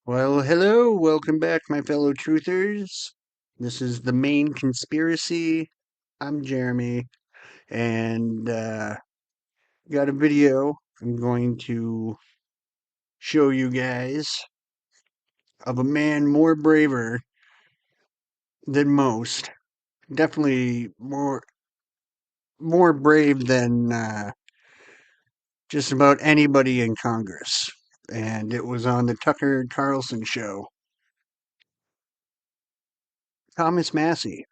Well, hello, welcome back, my fellow truthers. This is the main conspiracy. I'm Jeremy, and got a video I'm going to show you guys of a man more braver than most. Definitely more brave than just about anybody in Congress. And it was on the Tucker Carlson show. Thomas Massie.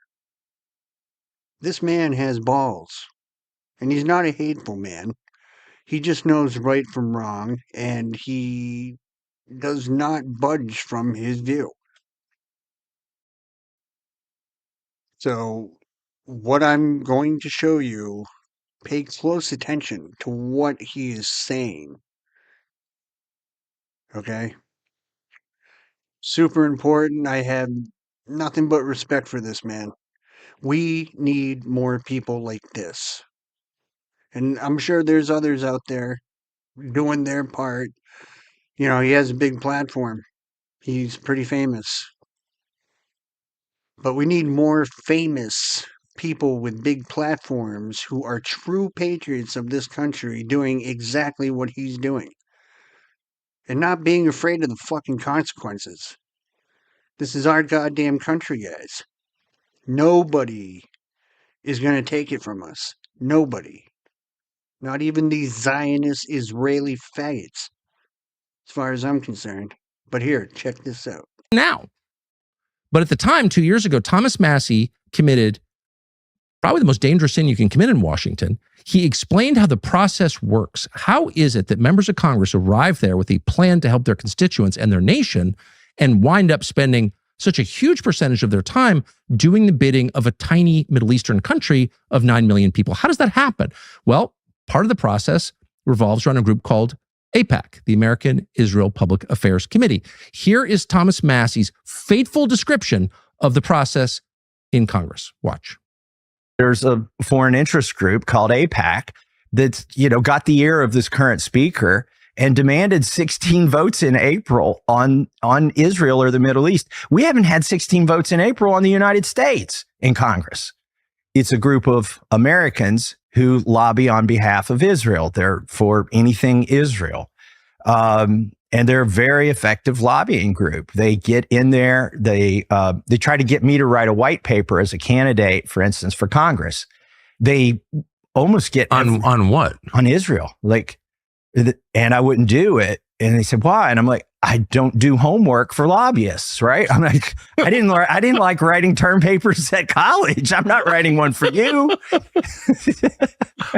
This man has balls, and he's not a hateful man. He just knows right from wrong, and he does not budge from his view. So, what I'm going to show you, pay close attention to what he is saying. Okay? Super important. I have nothing but respect for this man. We need more people like this. And I'm sure there's others out there doing their part. You know, he has a big platform. He's pretty famous. But we need more famous people with big platforms who are true patriots of this country doing exactly what he's doing. And not being afraid of the fucking consequences. This is our goddamn country, guys. Nobody is going to take it from us. Nobody. Not even these Zionist Israeli faggots, as far as I'm concerned. But here, check this out. Now. But at the time, 2 years ago, Thomas Massie committed probably the most dangerous sin you can commit in Washington. He explained how the process works. How is it that members of Congress arrive there with a plan to help their constituents and their nation and wind up spending such a huge percentage of their time doing the bidding of a tiny Middle Eastern country of 9 million people? How does that happen? Well, part of the process revolves around a group called AIPAC, the American Israel Public Affairs Committee. Here is Thomas Massie's faithful description of the process in Congress. Watch. There's a foreign interest group called AIPAC that's, got the ear of this current speaker and demanded 16 votes in April on Israel or the Middle East. We haven't had 16 votes in April on the United States in Congress. It's a group of Americans who lobby on behalf of Israel. They're for anything Israel. And they're a very effective lobbying group. They get in there. They try to get me to write a white paper as a candidate, for instance, for Congress. They almost get on what? On Israel. And I wouldn't do it. And they said, why? And I'm like, I don't do homework for lobbyists, right? I'm like, I didn't like writing term papers at college. I'm not writing one for you.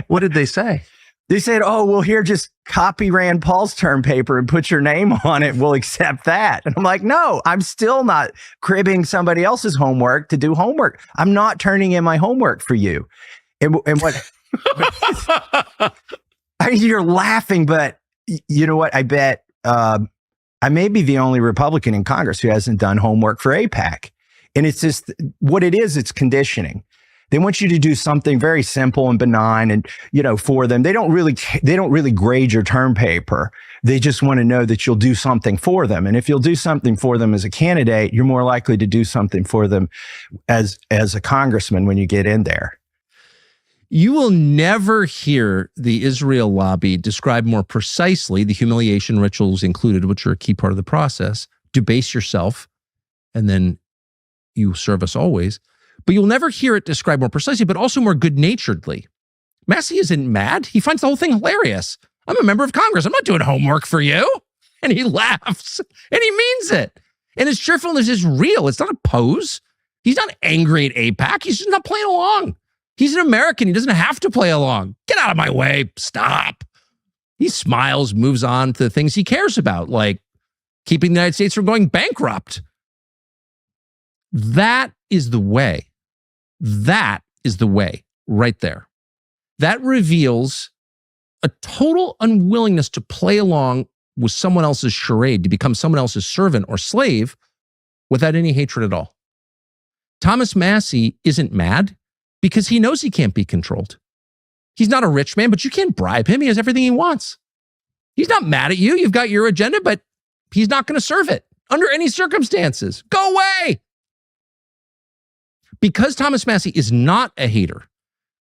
What did they say? They said, oh, well, here, just copy Rand Paul's term paper and put your name on it. We'll accept that. And I'm like, no, I'm still not cribbing somebody else's homework to do homework. I'm not turning in my homework for you. And what? You're laughing, but you know what? I bet I may be the only Republican in Congress who hasn't done homework for AIPAC. And it's just what it is. It's conditioning. They want you to do something very simple and benign, and for them, they don't really grade your term paper. They just want to know that you'll do something for them. And if you'll do something for them as a candidate, you're more likely to do something for them as a congressman when you get in there. You will never hear the Israel lobby describe more precisely the humiliation rituals included, which are a key part of the process. Debase yourself, and then you serve us always. But you'll never hear it described more precisely, but also more good-naturedly. Massie isn't mad. He finds the whole thing hilarious. I'm a member of Congress. I'm not doing homework for you. And he laughs, and he means it. And his cheerfulness is real. It's not a pose. He's not angry at AIPAC. He's just not playing along. He's an American. He doesn't have to play along. Get out of my way. Stop. He smiles, moves on to the things he cares about, like keeping the United States from going bankrupt. That is the way. That is the way right there. That reveals a total unwillingness to play along with someone else's charade, to become someone else's servant or slave without any hatred at all. Thomas Massie isn't mad because he knows he can't be controlled. He's not a rich man, but you can't bribe him. He has everything he wants. He's not mad at you. You've got your agenda, but he's not going to serve it. under any circumstances. Go away. Because Thomas Massie is not a hater,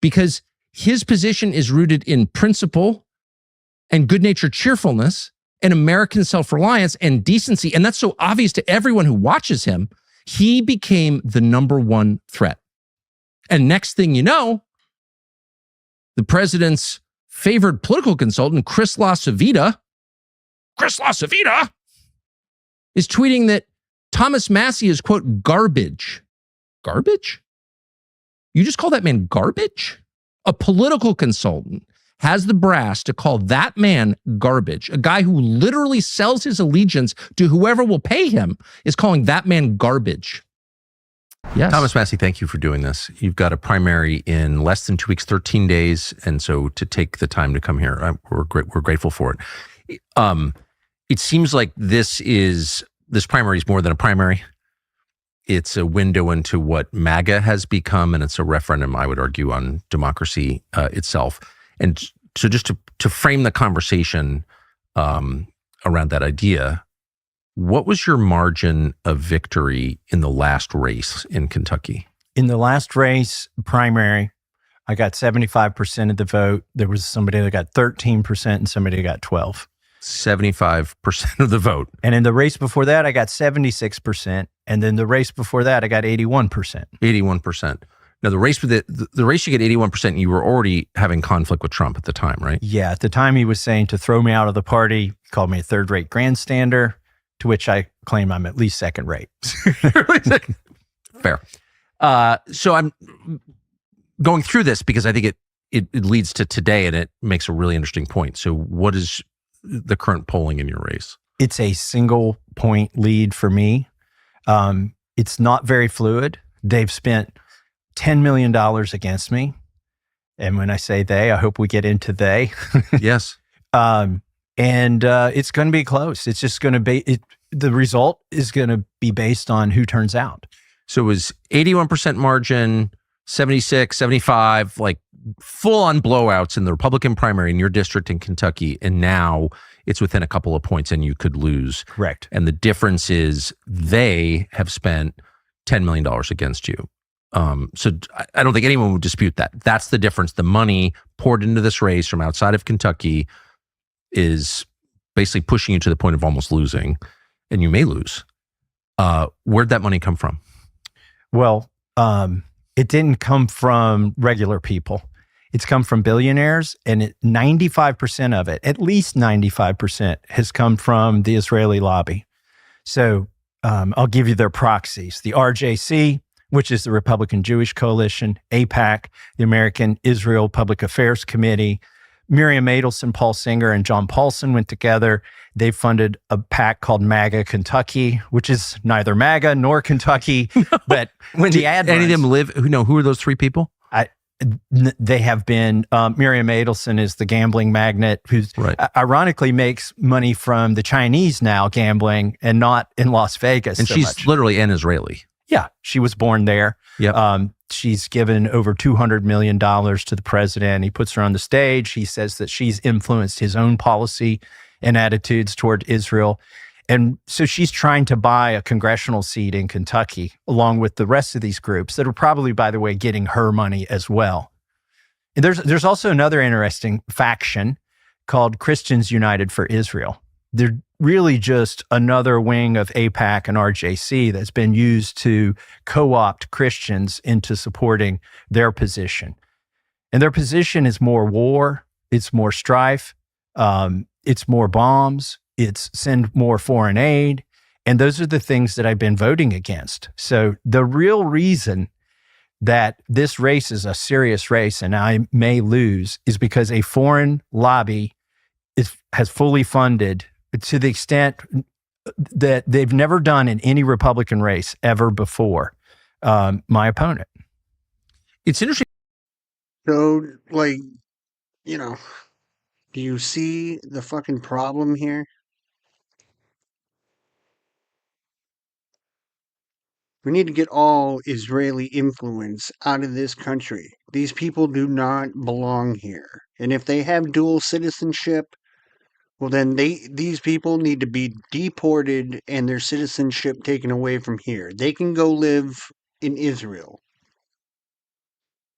because his position is rooted in principle and good-natured cheerfulness and American self-reliance and decency, and that's so obvious to everyone who watches him, he became the number one threat. And next thing you know, the president's favored political consultant, Chris LaCivita, is tweeting that Thomas Massie is, quote, garbage. Garbage? You just call that man garbage? A political consultant has the brass to call that man garbage. A guy who literally sells his allegiance to whoever will pay him is calling that man garbage. Yes. Thomas Massie, thank you for doing this. You've got a primary in less than 2 weeks, 13 days. And so to take the time to come here, we're grateful for it. It seems like this primary is more than a primary. It's a window into what MAGA has become, and it's a referendum, I would argue, on democracy itself. And so just to frame the conversation around that idea, what was your margin of victory in the last race in Kentucky? In the last race, primary, I got 75% of the vote. There was somebody that got 13% and somebody that got 12%. 75% of the vote. And in the race before that, I got 76%. And then the race before that, I got 81%. 81%. Now, the race you get 81%, you were already having conflict with Trump at the time, right? Yeah. At the time, he was saying to throw me out of the party, called me a third-rate grandstander, to which I claim I'm at least second-rate. Fair. So I'm going through this because I think it leads to today, and it makes a really interesting point. So what is the current polling in your race? It's a single point lead for me. It's not very fluid. They've spent $10 million against me. And when I say they, I hope we get into they. Yes. It's going to be close. It's just going to be, the result is going to be based on who turns out. So it was 81% margin, 76, 75, like full on blowouts in the Republican primary in your district in Kentucky. And now it's within a couple of points and you could lose. Correct. And the difference is they have spent $10 million against you. So I don't think anyone would dispute that. That's the difference. The money poured into this race from outside of Kentucky is basically pushing you to the point of almost losing, and you may lose. Where'd that money come from? Well, it didn't come from regular people. It's come from billionaires, and 95% of it, at least 95%, has come from the Israeli lobby. So I'll give you their proxies. The RJC, which is the Republican Jewish Coalition, AIPAC, the American Israel Public Affairs Committee, Miriam Adelson, Paul Singer, and John Paulson went together. They funded a PAC called MAGA Kentucky, which is neither MAGA nor Kentucky. But when the ad any runs, of them live? Who are those three people? they have been, Miriam Adelson is the gambling magnate who's right. Ironically makes money from the Chinese now gambling and not in Las Vegas. And so she's much. literally an Israeli. Yeah, she was born there. Yep. She's given over $200 million to the president. He puts her on the stage. He says that she's influenced his own policy and attitudes toward Israel. And so she's trying to buy a congressional seat in Kentucky, along with the rest of these groups that are probably, by the way, getting her money as well. And there's also another interesting faction called Christians United for Israel. They're really just another wing of AIPAC and RJC that's been used to co-opt Christians into supporting their position. And their position is more war, it's more strife, it's more bombs, it's send more foreign aid. And those are the things that I've been voting against. So the real reason that this race is a serious race and I may lose is because a foreign lobby has fully funded to the extent that they've never done in any Republican race ever before, my opponent. It's interesting. So, like, you know, do you see the fucking problem here? We need to get all Israeli influence out of this country. These people do not belong here. And if they have dual citizenship, Well, then these people need to be deported and their citizenship taken away from here. They can go live in Israel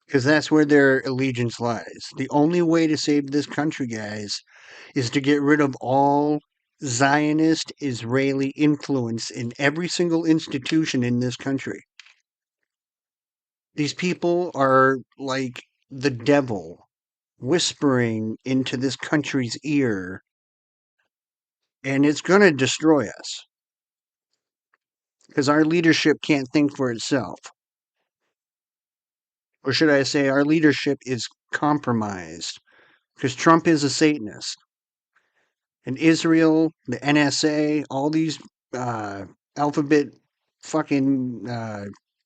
because that's where their allegiance lies. The only way to save this country, guys, is to get rid of all Zionist Israeli influence in every single institution in this country. These people are like the devil whispering into this country's ear, and it's going to destroy us because our leadership can't think for itself. Or should I say, our leadership is compromised because Trump is a Satanist. And Israel, the NSA, all these alphabet fucking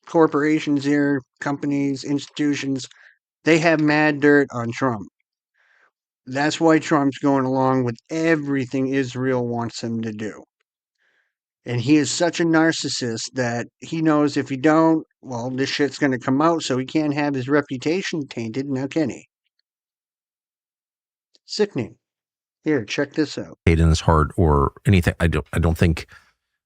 corporations here, companies, institutions, they have mad dirt on Trump. That's why Trump's going along with everything Israel wants him to do. And he is such a narcissist that he knows if he don't, well, this shit's going to come out, so he can't have his reputation tainted, now can he? Sickening. Here, check this out. Hate in his heart or anything. I don't think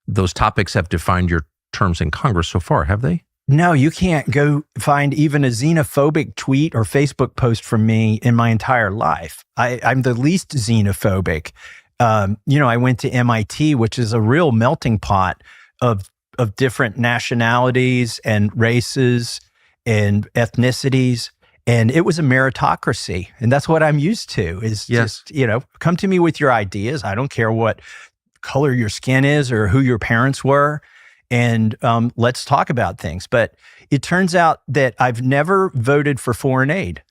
those topics have defined your terms in Congress so far, have they? No, you can't go find even a xenophobic tweet or Facebook post from me in my entire life. I'm the least xenophobic. I went to MIT, which is a real melting pot of different nationalities and races and ethnicities. And it was a meritocracy. And that's what I'm used to is just, come to me with your ideas. I don't care what color your skin is or who your parents were. And let's talk about things. But it turns out that I've never voted for foreign aid.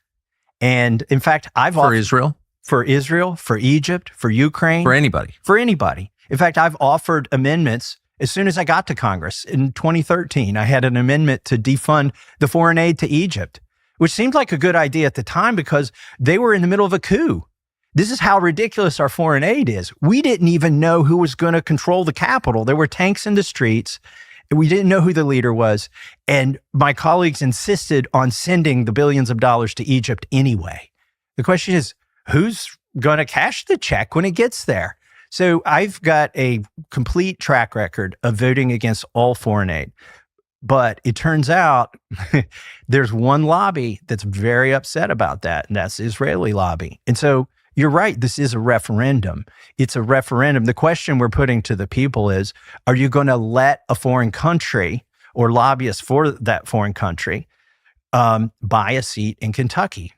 And in fact, For Israel? For Israel, for Egypt, for Ukraine. For anybody? For anybody. In fact, I've offered amendments as soon as I got to Congress. In 2013, I had an amendment to defund the foreign aid to Egypt, which seemed like a good idea at the time because they were in the middle of a coup. This is how ridiculous our foreign aid is. We didn't even know who was going to control the Capitol. There were tanks in the streets. We didn't know who the leader was. And my colleagues insisted on sending the billions of dollars to Egypt anyway. The question is, who's going to cash the check when it gets there? So I've got a complete track record of voting against all foreign aid. But it turns out there's one lobby that's very upset about that, and that's the Israeli lobby. And so you're right, this is a referendum. It's a referendum. The question we're putting to the people is, are you going to let a foreign country or lobbyists for that foreign country buy a seat in Kentucky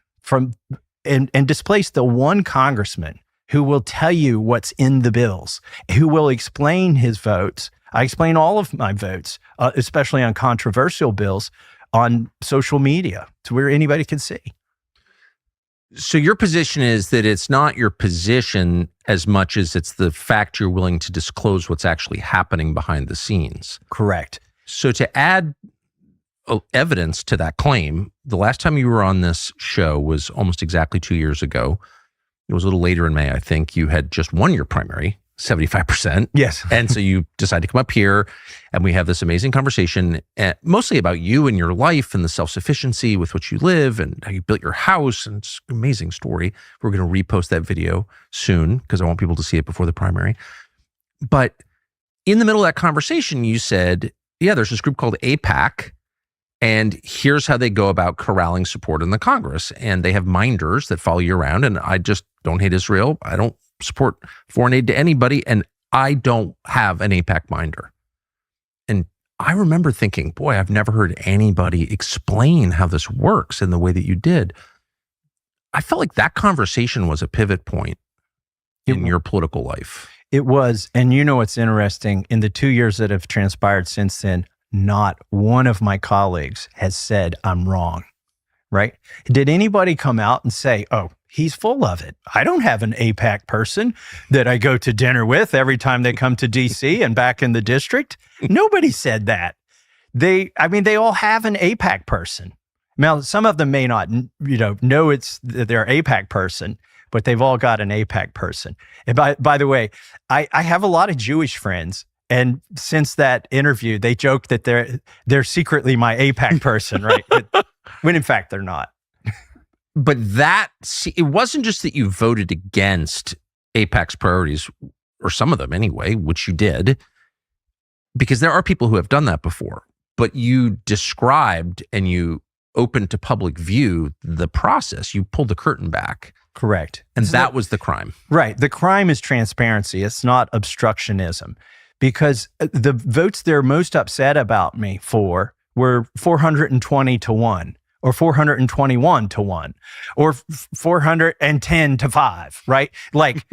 and displace the one congressman who will tell you what's in the bills, who will explain his votes? I explain all of my votes, especially on controversial bills, on social media to where anybody can see. So your position is that it's not your position as much as it's the fact you're willing to disclose what's actually happening behind the scenes. Correct. So to add evidence to that claim, the last time you were on this show was almost exactly 2 years ago. It was a little later in May, I think. You had just won your primary, 75%. Yes. And so you decided to come up here and we have this amazing conversation, mostly about you and your life and the self-sufficiency with which you live and how you built your house. And it's an amazing story. We're going to repost that video soon because I want people to see it before the primary. But in the middle of that conversation, you said, yeah, there's this group called AIPAC, and here's how they go about corralling support in the Congress. And they have minders that follow you around. And I just don't hate Israel. I don't support foreign aid to anybody. And I don't have an AIPAC minder. And I remember thinking, boy, I've never heard anybody explain how this works in the way that you did. I felt like that conversation was a pivot point in your political life. It was. And you know what's interesting? In the 2 years that have transpired since then, not one of my colleagues has said I'm wrong, right? Did anybody come out and say, oh, he's full of it? I don't have an AIPAC person that I go to dinner with every time they come to DC and back in the district. Nobody said that. They all have an AIPAC person. Now, some of them may not, know it's their AIPAC person, but they've all got an AIPAC person. And by the way, I have a lot of Jewish friends. And since that interview, they joke that they're secretly my AIPAC person, right? When in fact they're not. But it wasn't just that you voted against AIPAC's priorities, or some of them anyway, which you did, because there are people who have done that before, but you described and you opened to public view the process. You pulled the curtain back. Correct. And that was the crime. Right. The crime is transparency. It's not obstructionism, because the votes they're most upset about me for were 420 to 1 or 421 to 1 or 410 to 5, right? Like,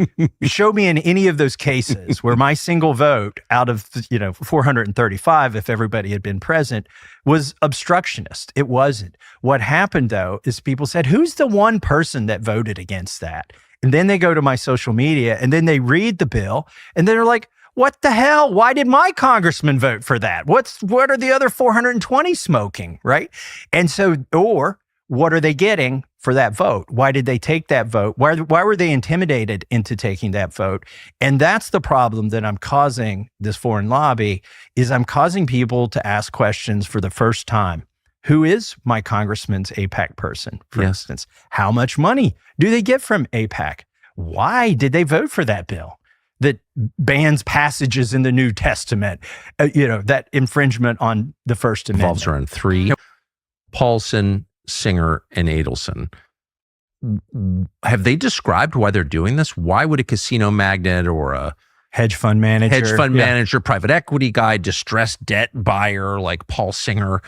show me in any of those cases where my single vote out of, 435, if everybody had been present, was obstructionist. It wasn't. What happened, though, is people said, who's the one person that voted against that? And then they go to my social media and then they read the bill and they're like, what the hell? Why did my congressman vote for that? What are the other 420 smoking, right? And so, or what are they getting for that vote? Why did they take that vote? Why were they intimidated into taking that vote? And that's the problem that I'm causing this foreign lobby, is I'm causing people to ask questions for the first time. Who is my congressman's AIPAC person, for instance? How much money do they get from AIPAC? Why did they vote for that bill that bans passages in the New Testament, that infringement on the First Amendment? Involves around 3. Paulson, Singer, and Adelson. Have they described why they're doing this? Why would a casino magnate or a hedge fund manager, private equity guy, distressed debt buyer like Paul Singer,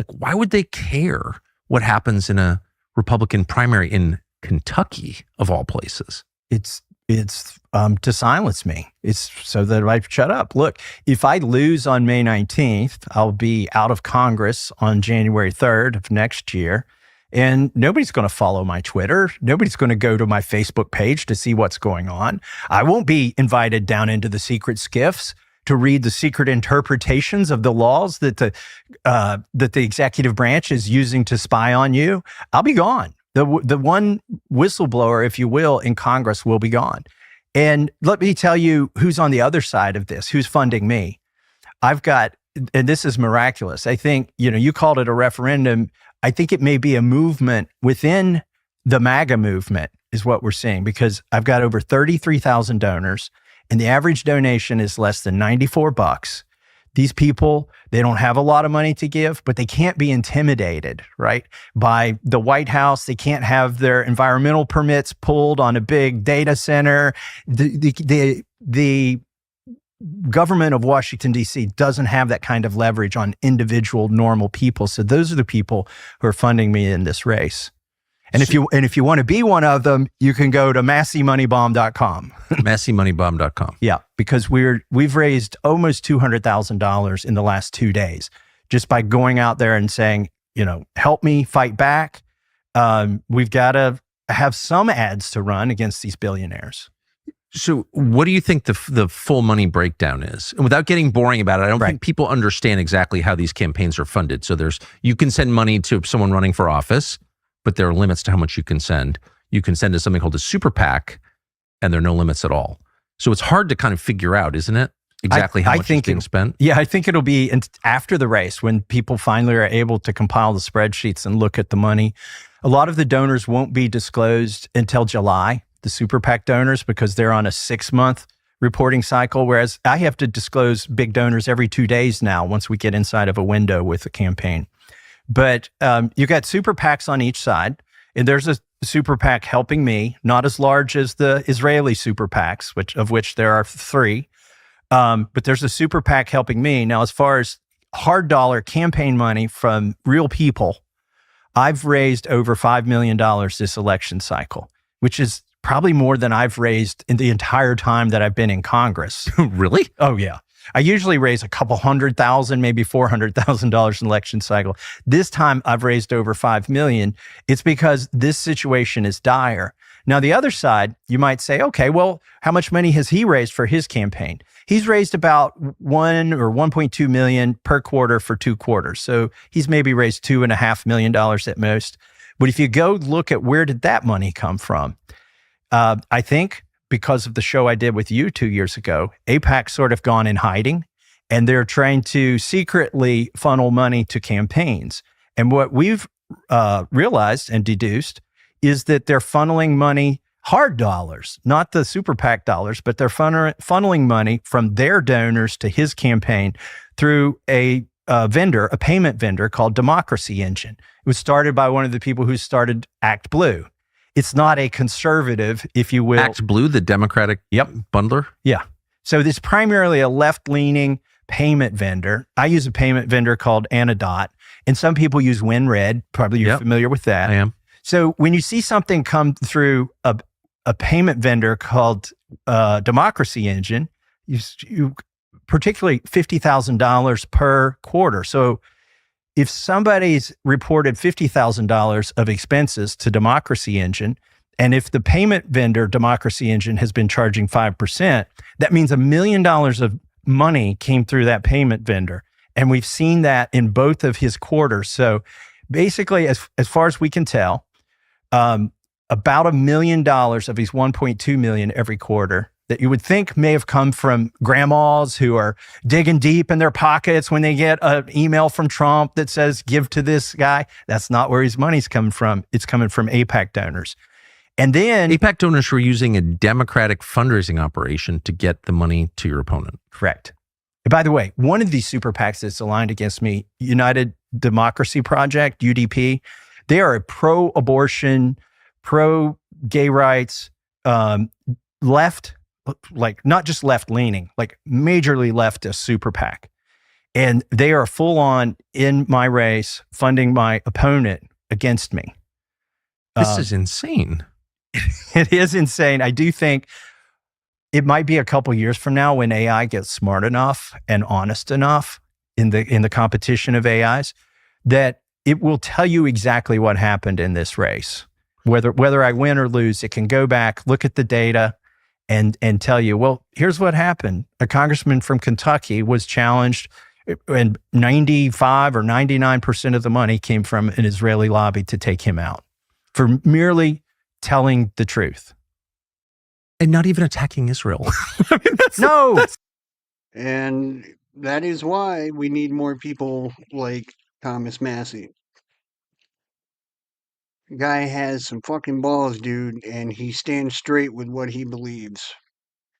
why would they care what happens in a Republican primary in Kentucky, of all places? It's to silence me. It's so that I shut up. Look, if I lose on May 19th, I'll be out of Congress on January 3rd of next year. And nobody's going to follow my Twitter. Nobody's going to go to my Facebook page to see what's going on. I won't be invited down into the secret skiffs to read the secret interpretations of the laws that the executive branch is using to spy on you. I'll be gone. The one whistleblower, if you will, in Congress will be gone. And let me tell you who's on the other side of this, who's funding me. I've got, and this is miraculous. I think, you called it a referendum. I think it may be a movement within the MAGA movement is what we're seeing, because I've got over 33,000 donors and the average donation is less than $94. These people, they don't have a lot of money to give, but they can't be intimidated, right? By the White House. They can't have their environmental permits pulled on a big data center. The government of Washington, D.C. doesn't have that kind of leverage on individual normal people. So those are the people who are funding me in this race. And if you want to be one of them, you can go to MassieMoneyBomb.com. MassieMoneyBomb.com. Yeah, because we've raised almost $200,000 in the last 2 days just by going out there and saying, help me fight back. We've got to have some ads to run against these billionaires. So what do you think the full money breakdown is? And without getting boring about it, I don't think people understand exactly how these campaigns are funded. So you can send money to someone running for office, but there are limits to how much you can send. You can send to something called a super PAC, and there are no limits at all. So it's hard to kind of figure out, isn't it? Exactly how much is being spent? Yeah, I think it'll be after the race when people finally are able to compile the spreadsheets and look at the money. A lot of the donors won't be disclosed until July, the super PAC donors, because they're on a 6-month reporting cycle, whereas I have to disclose big donors every 2 days now once we get inside of a window with the campaign. But you got super PACs on each side, and there's a super PAC helping me, not as large as the Israeli super PACs, of which there are 3. But there's a super PAC helping me. Now, as far as hard dollar campaign money from real people, I've raised over $5 million this election cycle, which is probably more than I've raised in the entire time that I've been in Congress. Really? Oh, yeah. I usually raise a couple $100,000, maybe $400,000 in election cycle. This time I've raised over $5 million. It's because this situation is dire. Now, the other side, you might say, okay, well, how much money has he raised for his campaign? He's raised about $1 or $1.2 million per quarter for 2 quarters. So he's maybe raised $2.5 million at most. But if you go look at where did that money come from, I think because of the show I did with you 2 years ago, AIPAC's sort of gone in hiding, and they're trying to secretly funnel money to campaigns. And what we've realized and deduced is that they're funneling money hard dollars, not the super PAC dollars, but they're funneling money from their donors to his campaign through a vendor, a payment vendor called Democracy Engine. It was started by one of the people who started Act Blue. It's not a conservative, if you will. Act Blue, the Democratic bundler? Yeah. So this is primarily a left-leaning payment vendor. I use a payment vendor called Anadot, and some people use WinRed. Probably you're familiar with that. I am. So when you see something come through a payment vendor called Democracy Engine, you particularly $50,000 per quarter. So if somebody's reported $50,000 of expenses to Democracy Engine, and if the payment vendor Democracy Engine has been charging 5%, that means $1 million of money came through that payment vendor. And we've seen that in both of his quarters. So basically, as far as we can tell, about $1 million of his 1.2 million every quarter that you would think may have come from grandmas who are digging deep in their pockets when they get an email from Trump that says, give to this guy. That's not where his money's coming from. It's coming from AIPAC donors. And then AIPAC donors were using a Democratic fundraising operation to get the money to your opponent. Correct. And by the way, one of these super PACs that's aligned against me, United Democracy Project, UDP, they are a pro-abortion, pro-gay rights, left, like not just left-leaning, like majorly leftist super PAC. And they are full on in my race, funding my opponent against me. This is insane. It is insane. I do think it might be a couple years from now when AI gets smart enough and honest enough in the competition of AIs that it will tell you exactly what happened in this race. Whether I win or lose, it can go back, look at the data, and tell you, well, here's what happened. A congressman from Kentucky was challenged, and 95 or 99% of the money came from an Israeli lobby to take him out for merely telling the truth. And not even attacking Israel. And that is why we need more people like Thomas Massie. The guy has some fucking balls, dude, and he stands straight with what he believes.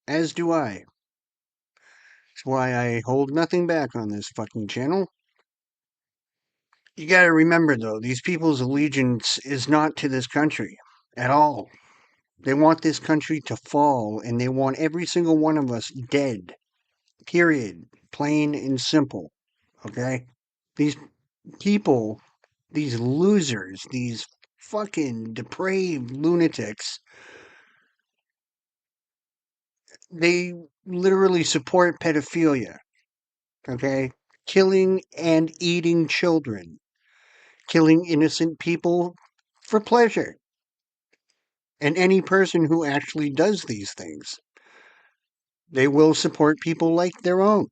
As do I. That's why I hold nothing back on this fucking channel. You gotta remember, though, these people's allegiance is not to this country at all. They want this country to fall, and they want every single one of us dead. Period. Plain and simple. Okay? These people, these losers, these fucking depraved lunatics, they literally support pedophilia. Okay? Killing and eating children. Killing innocent people for pleasure. And any person who actually does these things, they will support people like their own.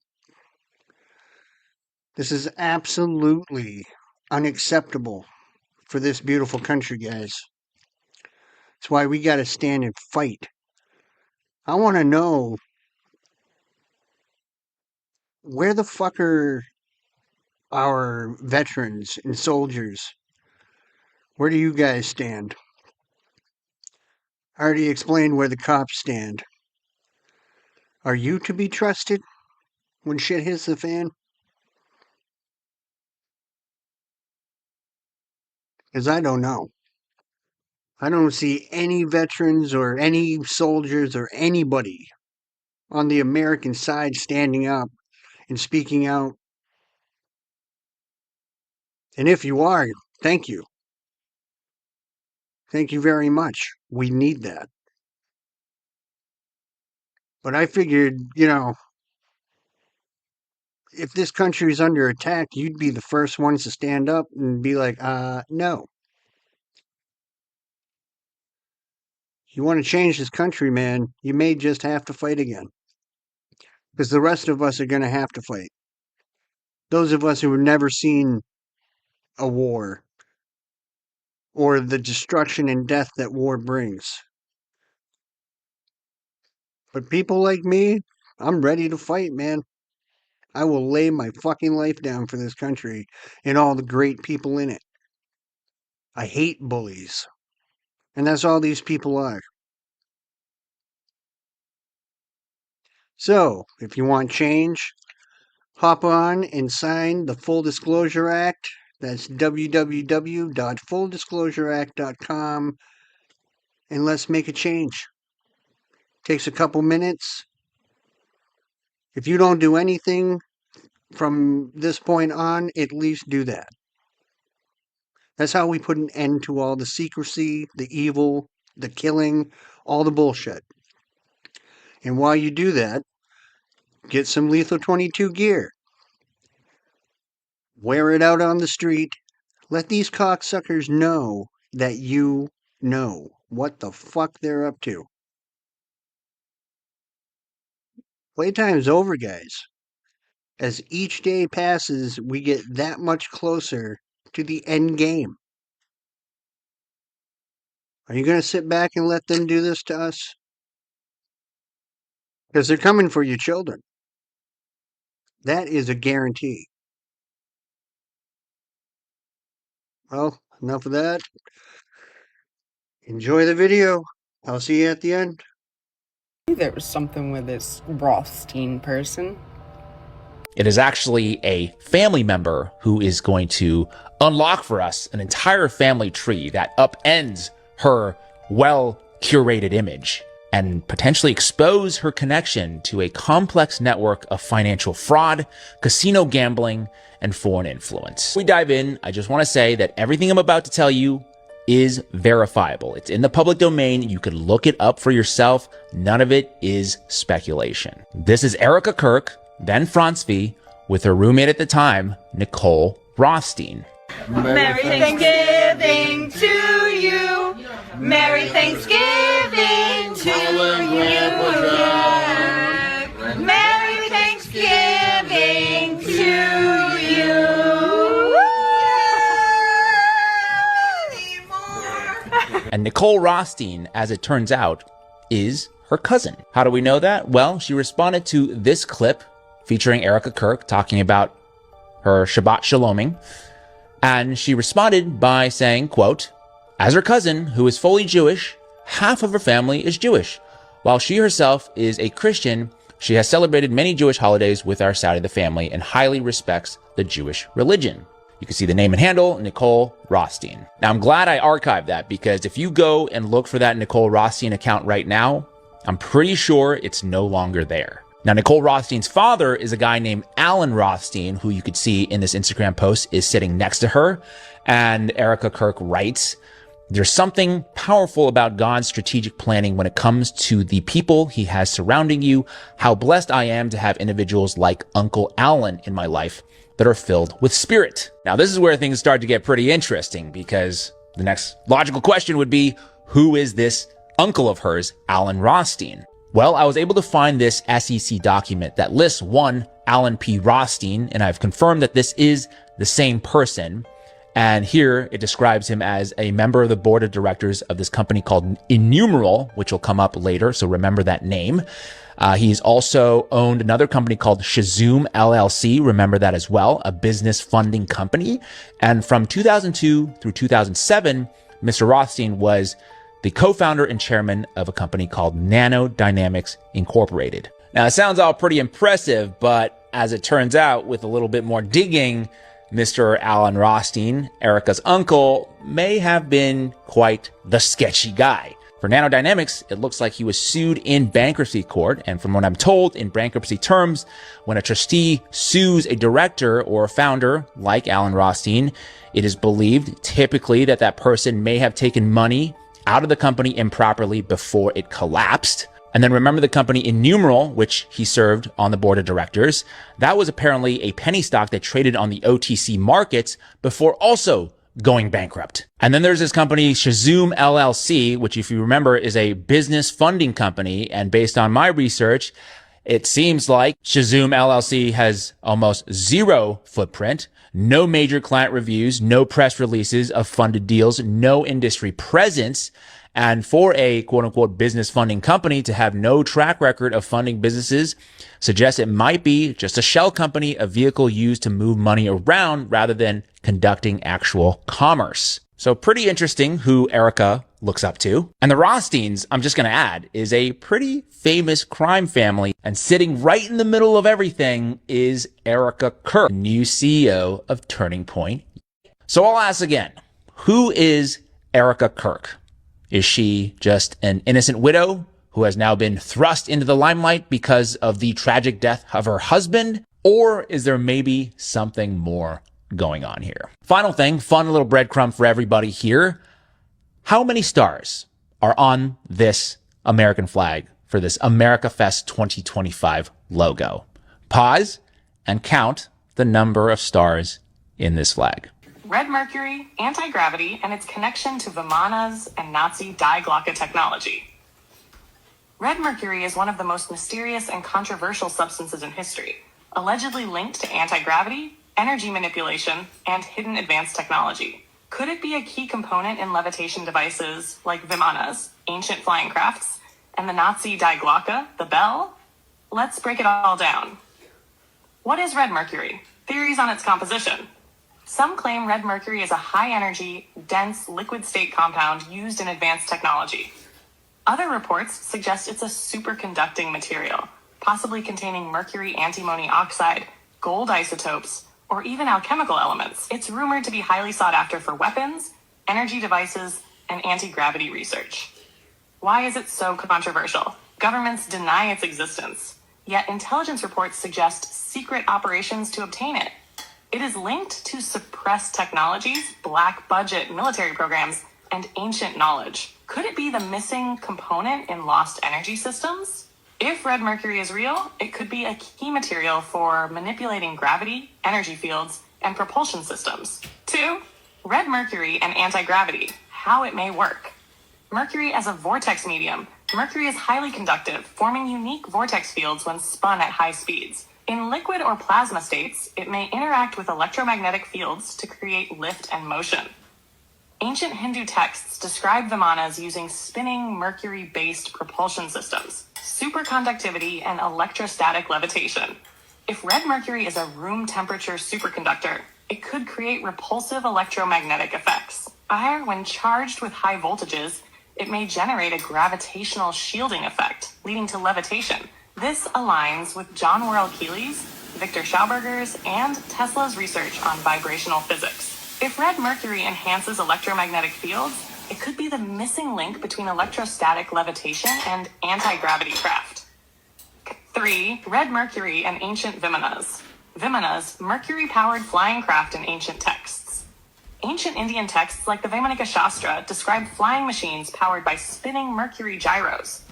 This is absolutely unacceptable for this beautiful country, guys. That's why we got to stand and fight. I want to know, where the fuck are our veterans and soldiers? Where do you guys stand? I already explained where the cops stand. Are you to be trusted when shit hits the fan? Because I don't know. I don't see any veterans or any soldiers or anybody on the American side standing up and speaking out. And if you are, thank you. Thank you very much. We need that. But I figured, if this country is under attack, you'd be the first ones to stand up and be like, no. You want to change this country, man, you may just have to fight again. Because the rest of us are going to have to fight. Those of us who have never seen a war or the destruction and death that war brings. But people like me, I'm ready to fight, man. I will lay my fucking life down for this country and all the great people in it. I hate bullies. And that's all these people are. So, if you want change, hop on and sign the Full Disclosure Act. That's www.fulldisclosureact.com, and let's make a change. Takes a couple minutes. If you don't do anything from this point on, at least do that. That's how we put an end to all the secrecy, the evil, the killing, all the bullshit. And while you do that, get some Lethal 22 gear. Wear it out on the street. Let these cocksuckers know that you know what the fuck they're up to. Playtime's over, guys. As each day passes, we get that much closer to the end game. Are you going to sit back and let them do this to us? Because they're coming for your children. That is a guarantee. Well, enough of that. Enjoy the video. I'll see you at the end. There was something with this Rothstein person. It is actually a family member who is going to unlock for us an entire family tree that upends her well-curated image and potentially expose her connection to a complex network of financial fraud, casino gambling, and foreign influence. Before we dive in, I just want to say that everything I'm about to tell you is verifiable. It's in the public domain. You can look it up for yourself. None of it is speculation. This is Erica Kirk, then Franz V, with her roommate at the time, Nicole Rothstein. Merry Thanksgiving to you. Merry Thanksgiving to you. Merry Thanksgiving to you. And Nicole Rothstein, as it turns out, is her cousin. How do we know that? Well, she responded to this clip featuring Erica Kirk talking about her Shabbat Shaloming. And she responded by saying, quote, "As her cousin, who is fully Jewish, half of her family is Jewish. While she herself is a Christian, she has celebrated many Jewish holidays with our side of the family and highly respects the Jewish religion." You can see the name and handle, Nicole Rothstein. Now, I'm glad I archived that because if you go and look for that Nicole Rothstein account right now, I'm pretty sure it's no longer there. Now, Nicole Rothstein's father is a guy named Alan Rothstein, who you could see in this Instagram post is sitting next to her. And Erica Kirk writes, "There's something powerful about God's strategic planning when it comes to the people he has surrounding you. How blessed I am to have individuals like Uncle Alan in my life that are filled with spirit." Now, this is where things start to get pretty interesting because the next logical question would be, who is this uncle of hers, Alan Rothstein? Well, I was able to find this SEC document that lists one Alan P. Rothstein, and I've confirmed that this is the same person. And here it describes him as a member of the board of directors of this company called Innumerable, which will come up later, so remember that name. He's also owned another company called Shazoom LLC. Remember that as well, a business funding company. And from 2002 through 2007, Mr. Rothstein was the co-founder and chairman of a company called Nano Dynamics Incorporated. Now, it sounds all pretty impressive, but as it turns out, with a little bit more digging, Mr. Alan Rothstein, Erica's uncle, may have been quite the sketchy guy. For Nano Dynamics, it looks like he was sued in bankruptcy court. And from what I'm told, in bankruptcy terms, when a trustee sues a director or a founder like Alan Rothstein, it is believed typically that that person may have taken money out of the company improperly before it collapsed. And then remember the company Innumerable, which he served on the board of directors. That was apparently a penny stock that traded on the OTC markets before also going bankrupt. And then there's this company, Shazoom LLC, which if you remember is a business funding company. And based on my research, it seems like Shazoom LLC has almost zero footprint, no major client reviews, no press releases of funded deals, no industry presence. And for a quote unquote business funding company to have no track record of funding businesses suggests it might be just a shell company, a vehicle used to move money around rather than conducting actual commerce. So pretty interesting who Erica looks up to. And the Rothsteins, I'm just going to add, is a pretty famous crime family. And sitting right in the middle of everything is Erica Kirk, new CEO of Turning Point. So I'll ask again, who is Erica Kirk? Is she just an innocent widow who has now been thrust into the limelight because of the tragic death of her husband? Or is there maybe something more going on here? Final thing, fun little breadcrumb for everybody here. How many stars are on this American flag for this America Fest 2025 logo? Pause and count the number of stars in this flag. Red mercury, anti-gravity, and its connection to Vimanas and Nazi Die Glocke technology. Red mercury is one of the most mysterious and controversial substances in history, allegedly linked to anti-gravity, energy manipulation, and hidden advanced technology. Could it be a key component in levitation devices like Vimanas, ancient flying crafts, and the Nazi Die Glocke, the bell? Let's break it all down. What is red mercury? Theories on its composition. Some claim red mercury is a high-energy, dense, liquid-state compound used in advanced technology. Other reports suggest it's a superconducting material, possibly containing mercury antimony oxide, gold isotopes, or even alchemical elements. It's rumored to be highly sought after for weapons, energy devices, and anti-gravity research. Why is it so controversial? Governments deny its existence, yet intelligence reports suggest secret operations to obtain it. It is linked to suppressed technologies, black budget military programs, and ancient knowledge. Could it be the missing component in lost energy systems? If red mercury is real, it could be a key material for manipulating gravity, energy fields, and propulsion systems. 2. Red mercury and anti-gravity, how it may work. Mercury as a vortex medium. Mercury is highly conductive, forming unique vortex fields when spun at high speeds. In liquid or plasma states, it may interact with electromagnetic fields to create lift and motion. Ancient Hindu texts describe Vimanas using spinning mercury-based propulsion systems, superconductivity, and electrostatic levitation. If red mercury is a room temperature superconductor, it could create repulsive electromagnetic effects. When charged with high voltages, it may generate a gravitational shielding effect, leading to levitation. This aligns with John Worrell Keely's, Victor Schauberger's, and Tesla's research on vibrational physics. If red mercury enhances electromagnetic fields, it could be the missing link between electrostatic levitation and anti-gravity craft. 3. Red mercury and ancient Vimanas. Vimanas, mercury-powered flying craft in ancient texts. Ancient Indian texts like the Vaimanika Shastra describe flying machines powered by spinning mercury gyros.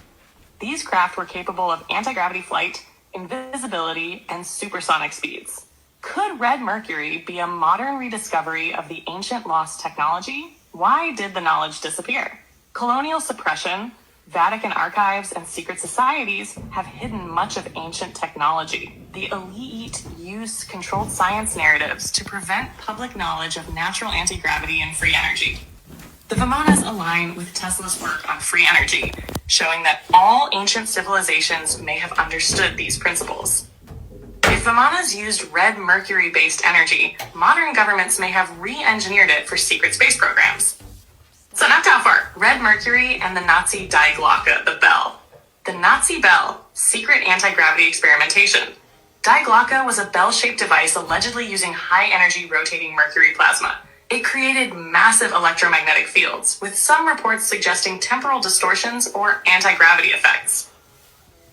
These craft were capable of anti-gravity flight, invisibility, and supersonic speeds. Could red mercury be a modern rediscovery of the ancient lost technology? Why did the knowledge disappear? Colonial suppression, Vatican archives, and secret societies have hidden much of ancient technology. The elite use controlled science narratives to prevent public knowledge of natural anti-gravity and free energy. The Vimanas align with Tesla's work on free energy, showing that all ancient civilizations may have understood these principles. If Vimanas used red mercury-based energy, modern governments may have re-engineered it for secret space programs. So knocked out for red mercury and the Nazi Die Glocke, the bell. The Nazi bell, secret anti-gravity experimentation. Die Glocke was a bell-shaped device allegedly using high-energy rotating mercury plasma. It created massive electromagnetic fields, with some reports suggesting temporal distortions or anti-gravity effects.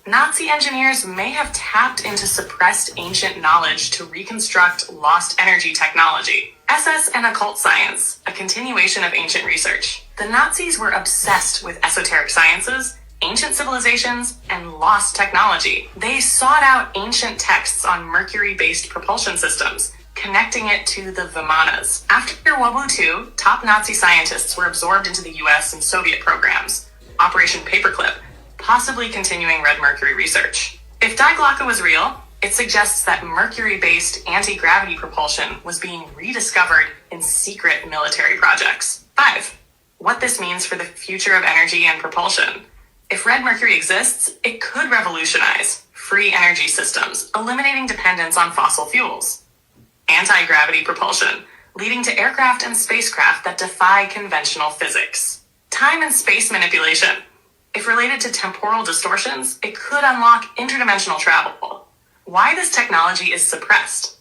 Nazi engineers may have tapped into suppressed ancient knowledge to reconstruct lost energy technology. SS and occult science, a continuation of ancient research. The Nazis were obsessed with esoteric sciences, ancient civilizations, and lost technology. They sought out ancient texts on mercury-based propulsion systems, connecting it to the Vimanas. After World War II, top Nazi scientists were absorbed into the US and Soviet programs, Operation Paperclip, possibly continuing red mercury research. If Die Glocke was real, it suggests that mercury-based anti-gravity propulsion was being rediscovered in secret military projects. 5. What this means for the future of energy and propulsion. If red mercury exists, it could revolutionize free energy systems, eliminating dependence on fossil fuels. Anti-gravity propulsion, leading to aircraft and spacecraft that defy conventional physics. Time and space manipulation. If related to temporal distortions, it could unlock interdimensional travel. Why this technology is suppressed.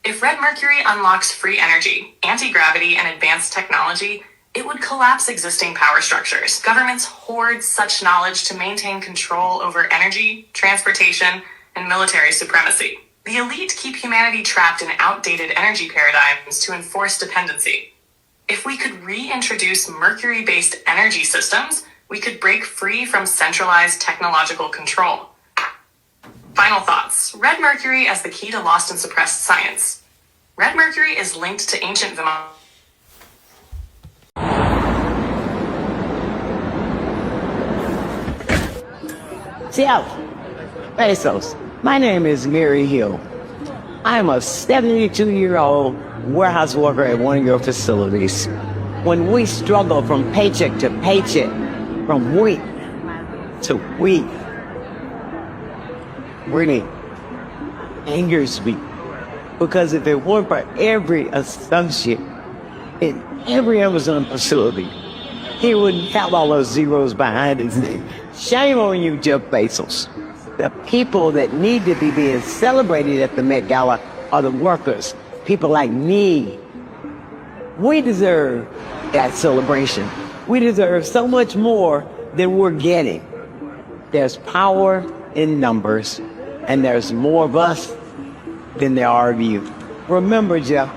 If red mercury unlocks free energy, anti-gravity, and advanced technology, it would collapse existing power structures. Governments hoard such knowledge to maintain control over energy, transportation, and military supremacy. The elite keep humanity trapped in outdated energy paradigms to enforce dependency. If we could reintroduce mercury-based energy systems, we could break free from centralized technological control. Final thoughts. Red mercury as the key to lost and suppressed science. Red mercury is linked to ancient Vimana. Ciao. Pesos. My name is Mary Hill. I am a 72-year-old warehouse worker at one of your facilities. When we struggle from paycheck to paycheck, from week to week, really angers me. Because if it weren't for every associate in every Amazon facility, he wouldn't have all those zeros behind his name. Shame on you, Jeff Bezos. The people that need to be being celebrated at the Met Gala are the workers, people like me. We deserve that celebration. We deserve so much more than we're getting. There's power in numbers, and there's more of us than there are of you. Remember, Jeff,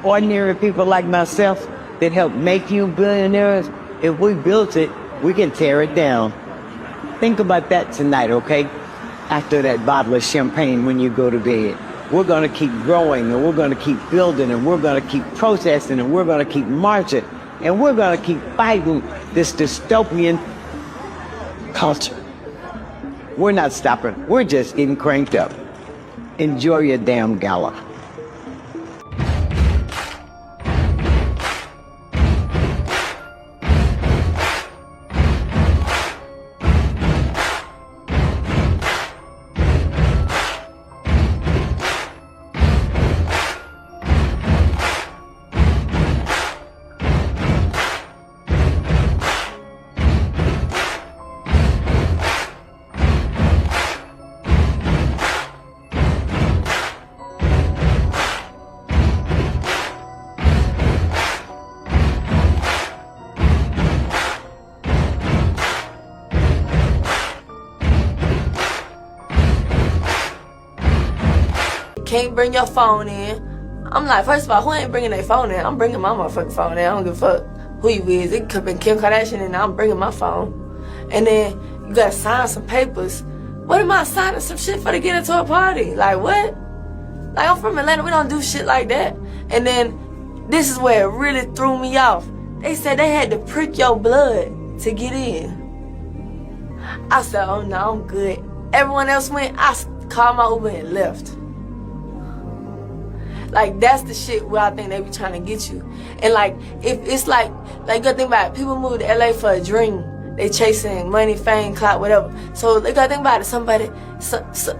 ordinary people like myself that helped make you billionaires, if we built it, we can tear it down. Think about that tonight, okay? After that bottle of champagne when you go to bed. We're gonna keep growing, and we're gonna keep building, and we're gonna keep protesting, and we're gonna keep marching, and we're gonna keep fighting this dystopian culture. We're not stopping. We're just getting cranked up. Enjoy your damn gala. Can't bring your phone in. I'm like, first of all, who ain't bringing their phone in? I'm bringing my motherfucking phone in. I don't give a fuck who you is. It could have been Kim Kardashian, and I'm bringing my phone. And then you gotta sign some papers. What am I signing some shit for to get into a party? Like, what? Like, I'm from Atlanta. We don't do shit like that. And then this is where it really threw me off. They said they had to prick your blood to get in. I said, oh no, I'm good. Everyone else went. I called my Uber and left. Like, that's the shit where I think they be trying to get you. And like, if it's like you gotta think about it. People move to LA for a dream. They chasing money, fame, clout, whatever. So they gotta think about it. Somebody,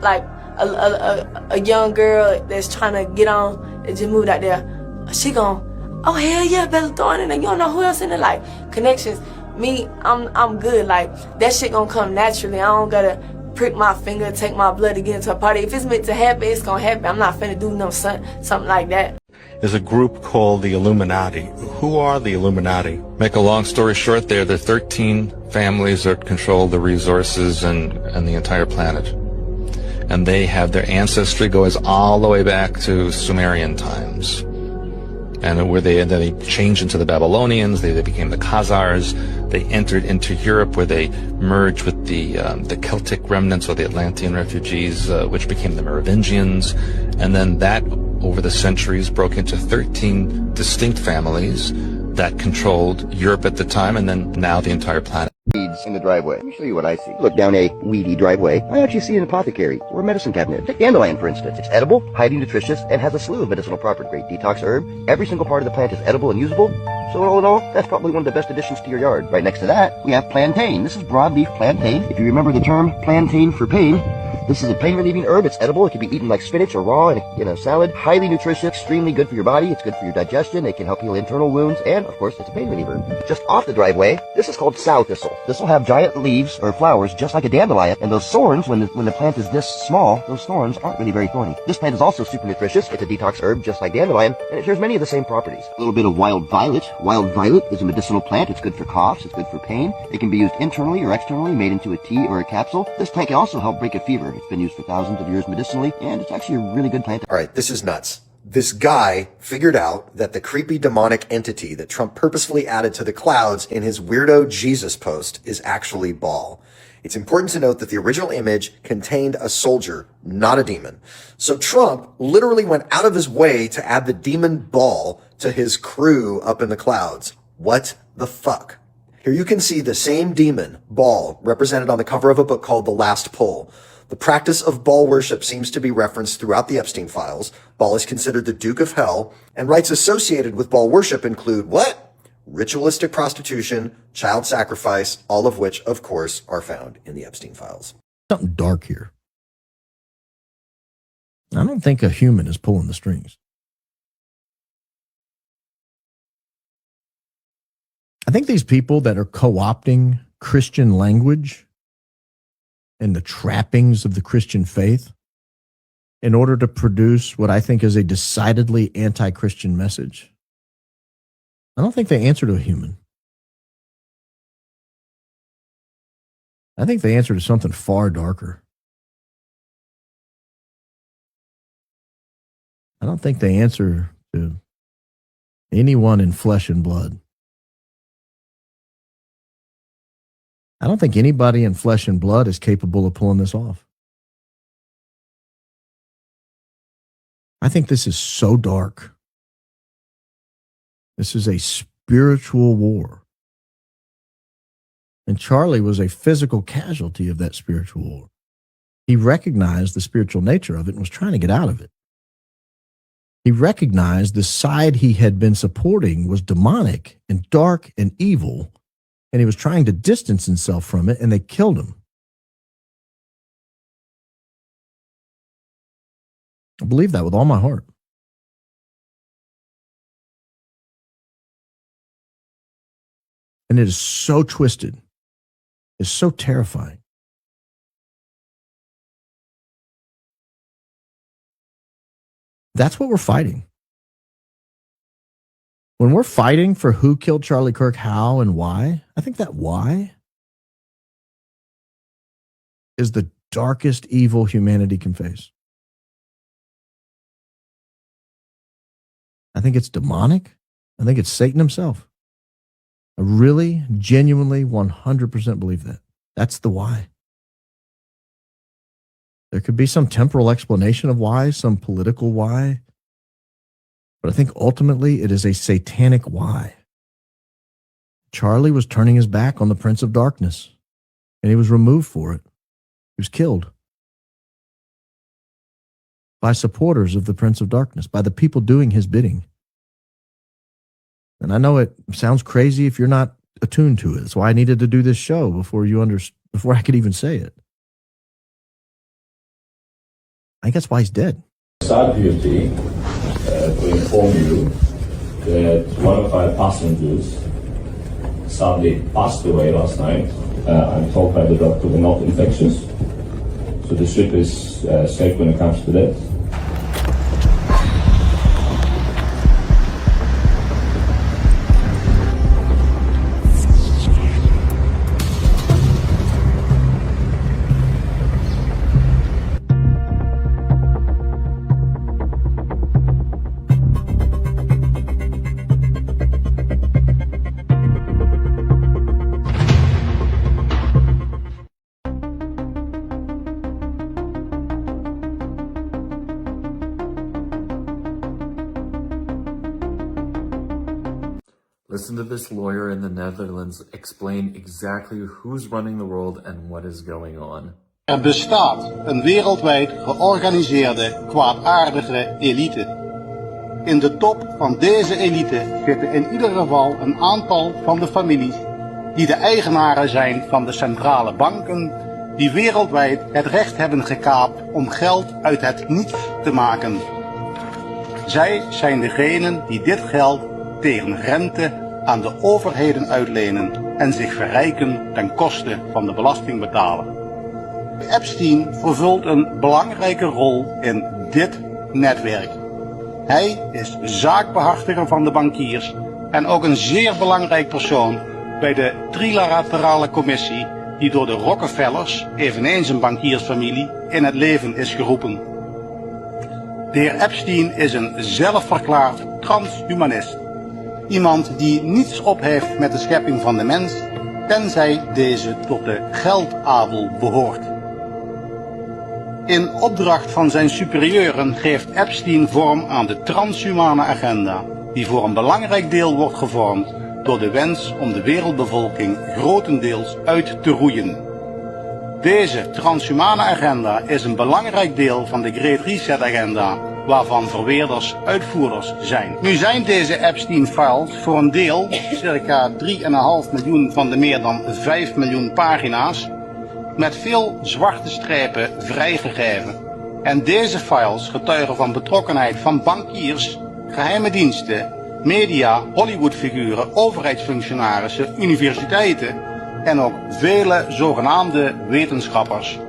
like a young girl that's trying to get on, that just moved out there. She gon', oh hell yeah, better throw it in there. You don't know who else in there. Like, connections. Me, I'm good. Like, that shit gonna come naturally. I don't gotta prick my finger, take my blood to get into a party. If it's meant to happen, it's gonna happen. I'm not finna do no something like that. There's a group called the Illuminati. Who are the Illuminati? Make a long story short, there are 13 families that control the resources and the entire planet. And they have their ancestry goes all the way back to Sumerian times. And where then they changed into the Babylonians, they became the Khazars. They entered into Europe, where they merged with the Celtic remnants or the Atlantean refugees, which became the Merovingians. And then that, over the centuries, broke into 13 distinct families that controlled Europe at the time, and then now the entire planet. Weeds in the driveway. Let me show you what I see. Look down a weedy driveway. I actually see an apothecary or a medicine cabinet. Take dandelion, for instance. It's edible, highly nutritious, and has a slew of medicinal properties. Great detox herb. Every single part of the plant is edible and usable. So all in all, that's probably one of the best additions to your yard. Right next to that, we have plantain. This is broadleaf plantain. If you remember the term plantain for pain, This is a pain-relieving herb. It's edible. It can be eaten like spinach or raw in a salad. Highly nutritious, extremely good for your body. It's good for your digestion. It can help heal internal wounds. And, of course, it's a pain reliever. Just off the driveway, this is called sow thistle. This will have giant leaves or flowers just like a dandelion. And those thorns, when the plant is this small, those thorns aren't really very thorny. This plant is also super nutritious. It's a detox herb just like dandelion, and it shares many of the same properties. A little bit of wild violet. Wild violet is a medicinal plant. It's good for coughs. It's good for pain. It can be used internally or externally, made into a tea or a capsule. This plant can also help break a fever. It's been used for thousands of years medicinally, and it's actually a really good plant. All right, this is nuts. This guy figured out that the creepy demonic entity that Trump purposefully added to the clouds in his weirdo Jesus post is actually Baal. It's important to note that the original image contained a soldier, not a demon. So Trump literally went out of his way to add the demon Baal to his crew up in the clouds. What the fuck? Here you can see the same demon, Baal, represented on the cover of a book called The Last Pull. The practice of Baal worship seems to be referenced throughout the Epstein files. Baal is considered the Duke of Hell, and rites associated with Baal worship include what? Ritualistic prostitution, child sacrifice, all of which, of course, are found in the Epstein files. Something dark here. I don't think a human is pulling the strings. I think these people that are co-opting Christian language and the trappings of the Christian faith in order to produce what I think is a decidedly anti-Christian message, I don't think they answer to a human. I think they answer to something far darker. I don't think they answer to anyone in flesh and blood. I don't think anybody in flesh and blood is capable of pulling this off. I think this is so dark. This is a spiritual war. And Charlie was a physical casualty of that spiritual war. He recognized the spiritual nature of it and was trying to get out of it. He recognized the side he had been supporting was demonic and dark and evil, and he was trying to distance himself from it, and they killed him. I believe that with all my heart. And it is so twisted. It's so terrifying. That's what we're fighting. When we're fighting for who killed Charlie Kirk, how, and why, I think that why is the darkest evil humanity can face. I think it's demonic. I think it's Satan himself. I really, genuinely, 100% believe that. That's the why. There could be some temporal explanation of why, some political why, but I think ultimately it is a satanic why. Charlie was turning his back on the Prince of Darkness, and he was removed for it. He was killed by supporters of the Prince of Darkness, by the people doing his bidding. And I know it sounds crazy if you're not attuned to it. That's why I needed to do this show before I could even say it. I think that's why he's dead. Star duty to inform you that one of our passengers sadly passed away last night. I'm told by the doctor we're not infectious, so the ship is safe when it comes to that. Listen to this lawyer in the Netherlands explain exactly who's running the world and what is going on. Er bestaat een wereldwijd georganiseerde, kwaadaardige elite. In de top van deze elite zitten in ieder geval een aantal van de families die de eigenaren zijn van de centrale banken, die wereldwijd het recht hebben gekaapt om geld uit het niets te maken. Zij zijn degenen die dit geld tegen rente aan de overheden uitlenen en zich verrijken ten koste van de belastingbetaler. Epstein vervult een belangrijke rol in dit netwerk. Hij is zaakbehartiger van de bankiers en ook een zeer belangrijk persoon bij de trilaterale commissie die door de Rockefellers, eveneens een bankiersfamilie, in het leven is geroepen. De heer Epstein is een zelfverklaard transhumanist. Iemand die niets op heeft met de schepping van de mens, tenzij deze tot de geldadel behoort. In opdracht van zijn superieuren geeft Epstein vorm aan de transhumane agenda, die voor een belangrijk deel wordt gevormd door de wens om de wereldbevolking grotendeels uit te roeien. Deze transhumane agenda is een belangrijk deel van de Great Reset agenda, waarvan verweerders uitvoerders zijn. Nu zijn deze Epstein-files voor een deel, circa 3,5 miljoen van de meer dan 5 miljoen pagina's, met veel zwarte strepen vrijgegeven. En deze files getuigen van betrokkenheid van bankiers, geheime diensten, media, Hollywoodfiguren, overheidsfunctionarissen, universiteiten en ook vele zogenaamde wetenschappers,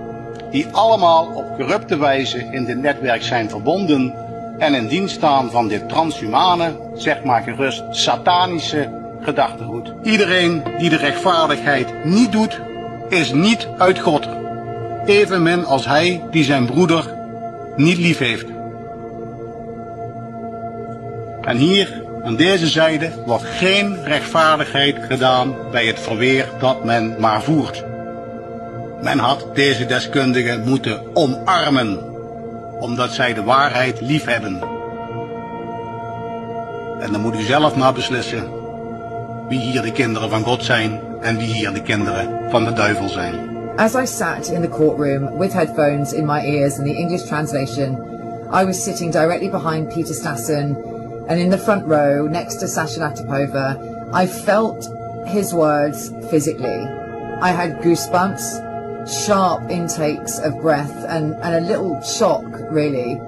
die allemaal op corrupte wijze in dit netwerk zijn verbonden en in dienst staan van dit transhumane, zeg maar gerust satanische gedachtegoed. Iedereen die de rechtvaardigheid niet doet, is niet uit God, evenmin als hij die zijn broeder niet lief heeft. En hier, aan deze zijde, wordt geen rechtvaardigheid gedaan bij het verweer dat men maar voert. Men had deze deskundigen moeten omarmen, omdat zij de waarheid lief hebben. En dan moet u zelf maar beslissen wie hier de kinderen van God zijn en wie hier de kinderen van de duivel zijn. As I sat in the courtroom with headphones in my ears and the English translation, I was sitting directly behind Peter Stassen, and in the front row next to Sasha Latipova, I felt his words physically. I had goosebumps, sharp intakes of breath, and a little shock, really,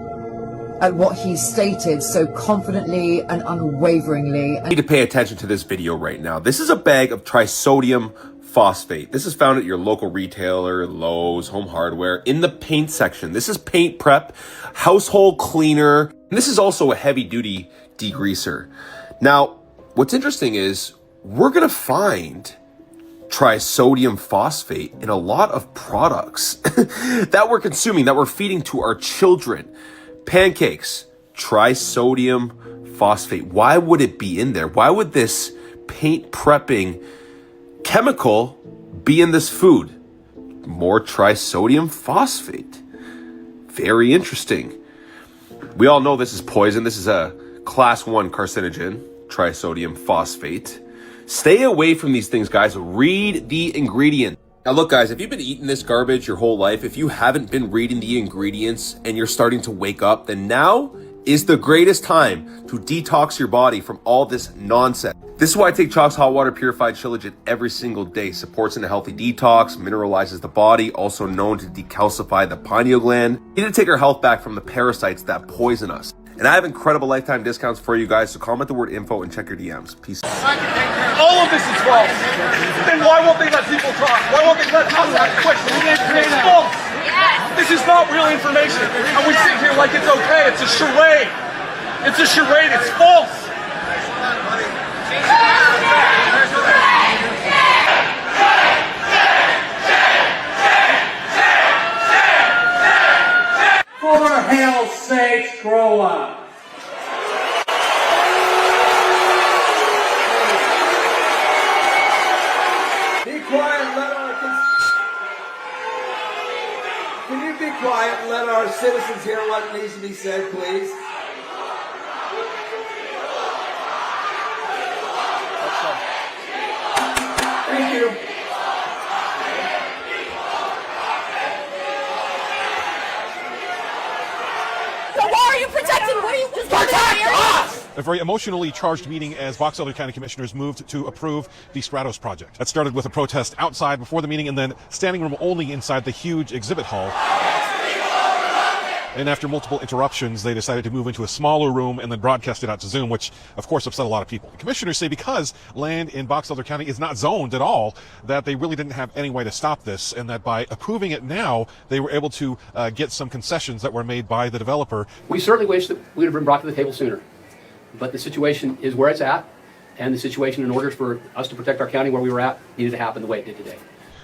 at what he stated so confidently and unwaveringly. You need to pay attention to this video right now. This is a bag of trisodium phosphate. This is found at your local retailer, Lowe's, Home Hardware, in the paint section. This is paint prep, household cleaner, and this is also a heavy-duty degreaser. Now, what's interesting is we're going to find trisodium phosphate in a lot of products that we're consuming, that we're feeding to our children. Pancakes, trisodium phosphate. Why would it be in there? Why would this paint prepping chemical be in this food? More trisodium phosphate. Very interesting. We all know this is poison. This is a class 1 carcinogen, trisodium phosphate. Stay away from these things, guys. Read the ingredient. Now look, guys, if you've been eating this garbage your whole life, if you haven't been reading the ingredients and you're starting to wake up, then now is the greatest time to detox your body from all this nonsense. This is why I take Chalk's Hot Water Purified Shilajit every single day. Supports in a healthy detox, mineralizes the body, also known to decalcify the pineal gland. We need to take our health back from the parasites that poison us. And I have incredible lifetime discounts for you guys, so comment the word info and check your DMs. Peace. All of this is false. Then why won't they let people talk? Why won't they let us ask questions? It's false. This is not real information. And we sit here like it's okay. It's a charade. It's a charade. It's false. For hell's sakes, grow up. Be quiet, can you be quiet and let our citizens hear what needs to be said, please? Thank you. So why are you protecting? What are you protect us? A very emotionally charged meeting as Box Elder County Commissioners moved to approve the Stratos project. That started with a protest outside before the meeting and then standing room only inside the huge exhibit hall. And after multiple interruptions, they decided to move into a smaller room and then broadcast it out to Zoom, which of course upset a lot of people. The commissioners say because land in Box Elder County is not zoned at all, that they really didn't have any way to stop this, and that by approving it now, they were able to get some concessions that were made by the developer. We certainly wish that we would have been brought to the table sooner, but the situation is where it's at, and the situation, in order for us to protect our county where we were at, needed to happen the way it did today.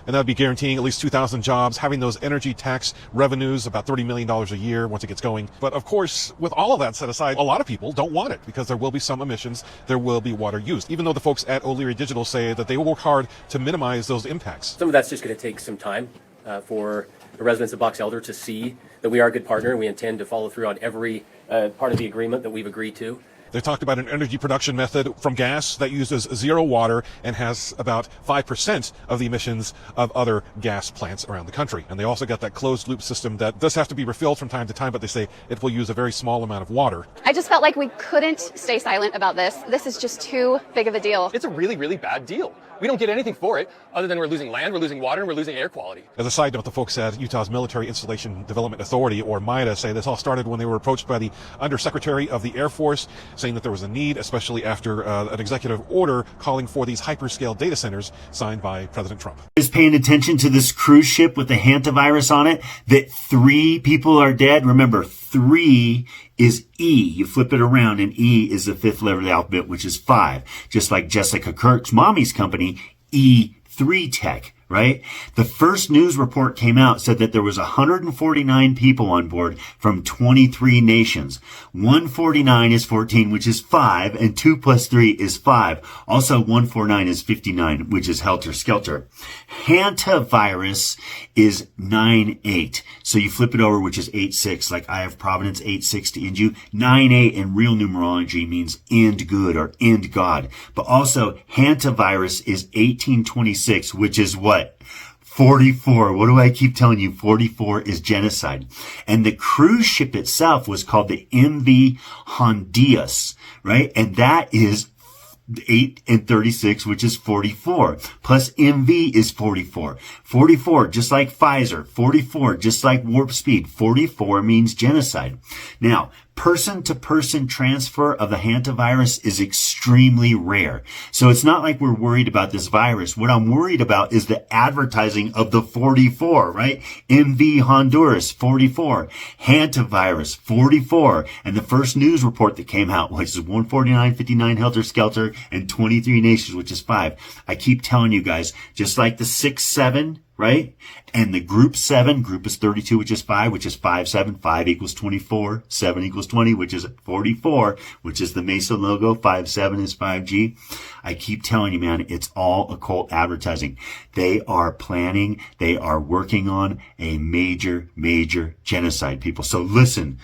And that would be guaranteeing at least 2,000 jobs, having those energy tax revenues, about $30 million a year once it gets going. But of course, with all of that set aside, a lot of people don't want it because there will be some emissions, there will be water used, even though the folks at O'Leary Digital say that they will work hard to minimize those impacts. Some of that's just going to take some time for the residents of Box Elder to see that we are a good partner and we intend to follow through on every part of the agreement that we've agreed to. They talked about an energy production method from gas that uses zero water and has about 5% of the emissions of other gas plants around the country. And they also got that closed loop system that does have to be refilled from time to time, but they say it will use a very small amount of water. I just felt like we couldn't stay silent about this. This is just too big of a deal. It's a really, really bad deal. We don't get anything for it other than we're losing land, we're losing water, and we're losing air quality. As a side note, the folks at Utah's Military Installation Development Authority, or MIDA, say this all started when they were approached by the Undersecretary of the Air Force, saying that there was a need, especially after an executive order calling for these hyperscale data centers signed by President Trump. Is paying attention to this cruise ship with the hantavirus on it, that 3 people are dead. Remember, 3 is E. You flip it around and E is the 5th letter of the alphabet, which is 5. Just like Jessica Kirk's mommy's company, E3 Tech, right? The first news report came out, said that there was 149 people on board from 23 nations. 149 is 14, which is 5, and 2 plus 3 is 5. Also, 149 is 59, which is helter skelter. Hantavirus is 9-8. So you flip it over, which is 8-6, like I have Providence 8-6 to end you. 9-8 in real numerology means end good or end God. But also, hantavirus is 1826, which is what? 44. What do I keep telling you? 44 is genocide. And the cruise ship itself was called the MV Honduras, right? And that is 8 and 36, which is 44. Plus MV is 44. 44, just like Pfizer. 44, just like warp speed. 44 means genocide. Now, person-to-person transfer of the hantavirus is extremely rare. So it's not like we're worried about this virus. What I'm worried about is the advertising of the 44, right? MV Honduras, 44. Hantavirus, 44. And the first news report that came out, which is 149, 59 helter skelter, and 23 nations, which is 5. I keep telling you guys, just like the 6-7, right? And the group 7, group is 32, which is 5, which is 5, 7, 5 equals 24, 7 equals 20, which is 44, which is the Mesa logo, 5, 7 is 5G. I keep telling you, man, it's all occult advertising. They are planning, they are working on a major, major genocide, people. So listen,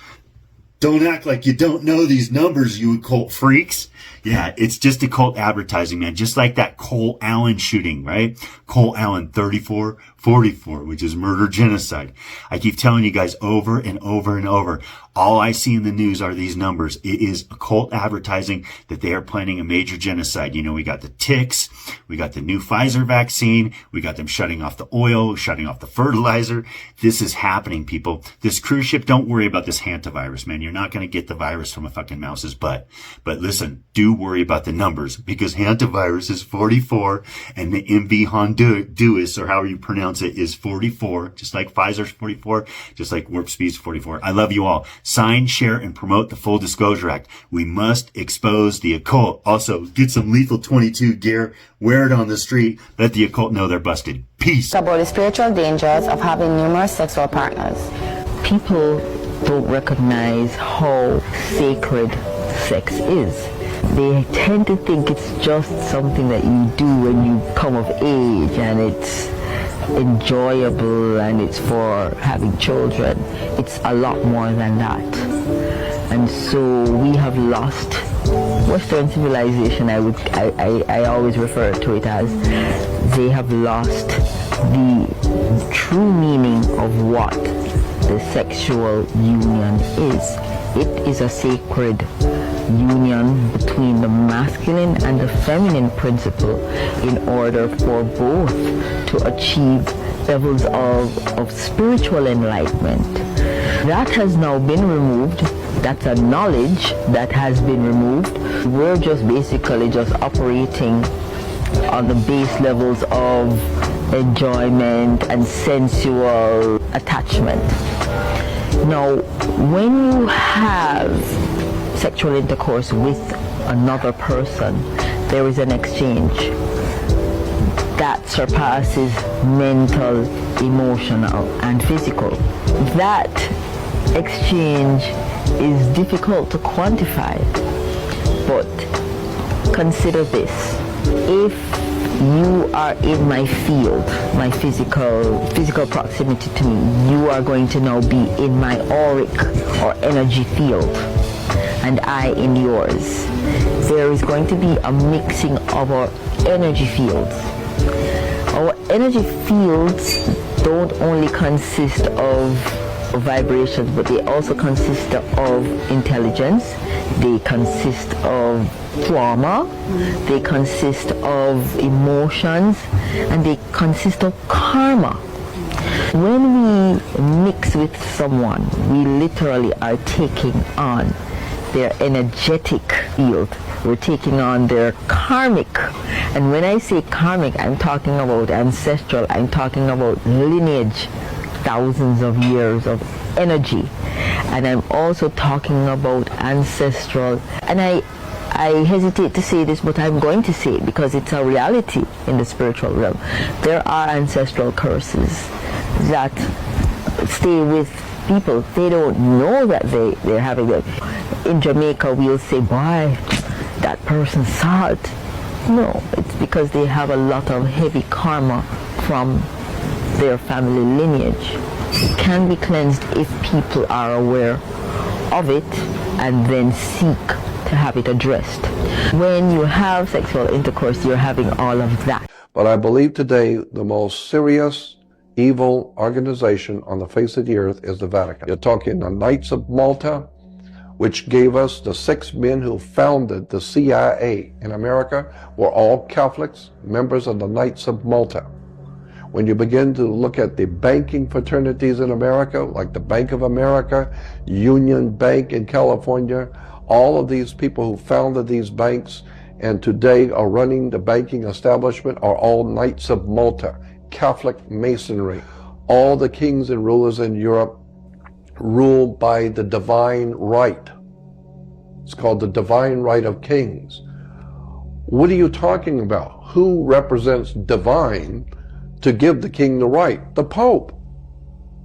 don't act like you don't know these numbers, you occult freaks. Yeah, it's just occult advertising, man. Just like that Cole Allen shooting, right? Cole Allen, 34, 44, which is murder genocide. I keep telling you guys over and over and over. All I see in the news are these numbers. It is occult advertising that they are planning a major genocide. You know, we got the ticks, we got the new Pfizer vaccine, we got them shutting off the oil, shutting off the fertilizer. This is happening, people. This cruise ship, don't worry about this hantavirus, man. You're not going to get the virus from a fucking mouse's butt. But listen, do worry about the numbers, because hantavirus is 44 and the MV Honduras, or however you pronounce it, is 44, just like Pfizer's 44, just like warp speed's 44. I love you all. Sign, share, and promote the Full Disclosure Act. We must expose the occult. Also, get some Lethal 22 gear, wear it on the street, let the occult know they're busted. Peace. About the spiritual dangers of having numerous sexual partners. People don't recognize how sacred sex is. They tend to think it's just something that you do when you come of age, and it's enjoyable and it's for having children. It's a lot more than that. And so we have lost Western civilization. I always refer to it as they have lost the true meaning of what the sexual union is. It is a sacred union between the masculine and the feminine principle in order for both to achieve levels of spiritual enlightenment. That has now been removed. That's a knowledge that has been removed. We're just basically just operating on the base levels of enjoyment and sensual attachment. Now, when you have sexual intercourse with another person, there is an exchange that surpasses mental, emotional, and physical. That exchange is difficult to quantify, but consider this. If you are in my field, my physical proximity to me, you are going to now be in my auric or energy field, and I in yours. There is going to be a mixing of our energy fields. Our energy fields don't only consist of vibrations, but they also consist of intelligence, they consist of trauma, they consist of emotions, and they consist of karma. When we mix with someone, we literally are taking on their energetic field. We're taking on their karmic. And when I say karmic, I'm talking about ancestral, I'm talking about lineage, thousands of years of energy. And I'm also talking about ancestral, and I hesitate to say this, but I'm going to say it because it's a reality in the spiritual realm. There are ancestral curses that stay with people. They don't know that they're having them. In Jamaica, we'll say, boy, that person's salt. No, it's because they have a lot of heavy karma from their family lineage. It can be cleansed if people are aware of it and then seek to have it addressed. When you have sexual intercourse, you're having all of that. But I believe today the most serious evil organization on the face of the earth is the Vatican. You're talking the Knights of Malta, which gave us the 6 men who founded the CIA in America, were all Catholics, members of the Knights of Malta. When you begin to look at the banking fraternities in America, like the Bank of America, Union Bank in California, all of these people who founded these banks and today are running the banking establishment are all Knights of Malta, Catholic Masonry. All the kings and rulers in Europe rule by the divine right. It's called the divine right of kings. What are you talking about? Who represents divine to give the king the right? The Pope.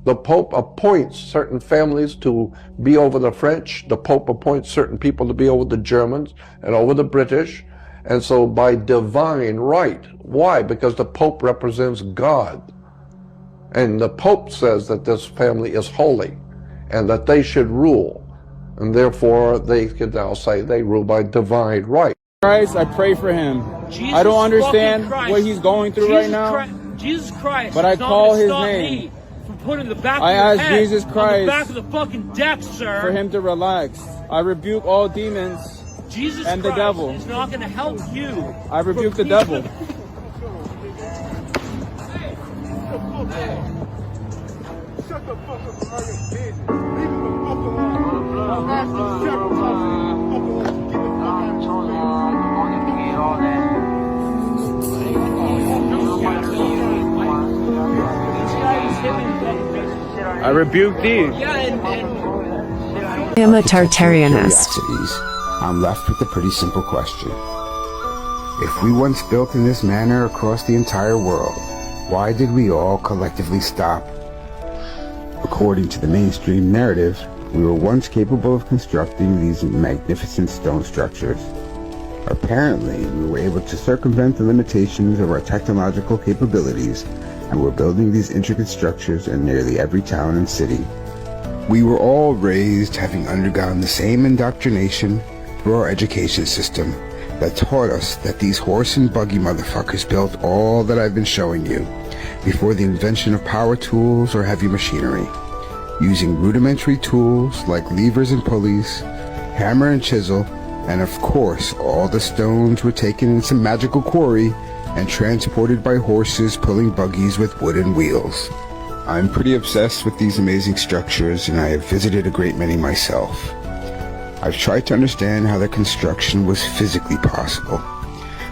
The Pope appoints certain families to be over the French. The Pope appoints certain people to be over the Germans and over the British. And so by divine right. Why? Because the Pope represents God. And the Pope says that this family is holy and that they should rule. And therefore they can now say they rule by divine right. Christ, I pray for him. Jesus I don't understand Christ. what he's going through right now. Jesus Christ. But I is not call gonna his stop name. Me from putting the back I of your ask head Jesus on Christ the back of the fucking deck, sir. for him to relax. I rebuke all demons Jesus and Christ the devil. is not going to help you. I rebuke the devil. Shut the fuck up, bitch. Leave him the fuck I rebuke these. I am a Tartarianist. I'm left with a pretty simple question. If we once built in this manner across the entire world, why did we all collectively stop? According to the mainstream narrative, we were once capable of constructing these magnificent stone structures. Apparently, we were able to circumvent the limitations of our technological capabilities, and we're building these intricate structures in nearly every town and city. We were all raised having undergone the same indoctrination through our education system that taught us that these horse and buggy motherfuckers built all that I've been showing you before the invention of power tools or heavy machinery. using rudimentary tools like levers and pulleys, hammer and chisel, and of course all the stones were taken in some magical quarry and transported by horses pulling buggies with wooden wheels. I'm pretty obsessed with these amazing structures, and I have visited a great many myself. I've tried to understand how their construction was physically possible.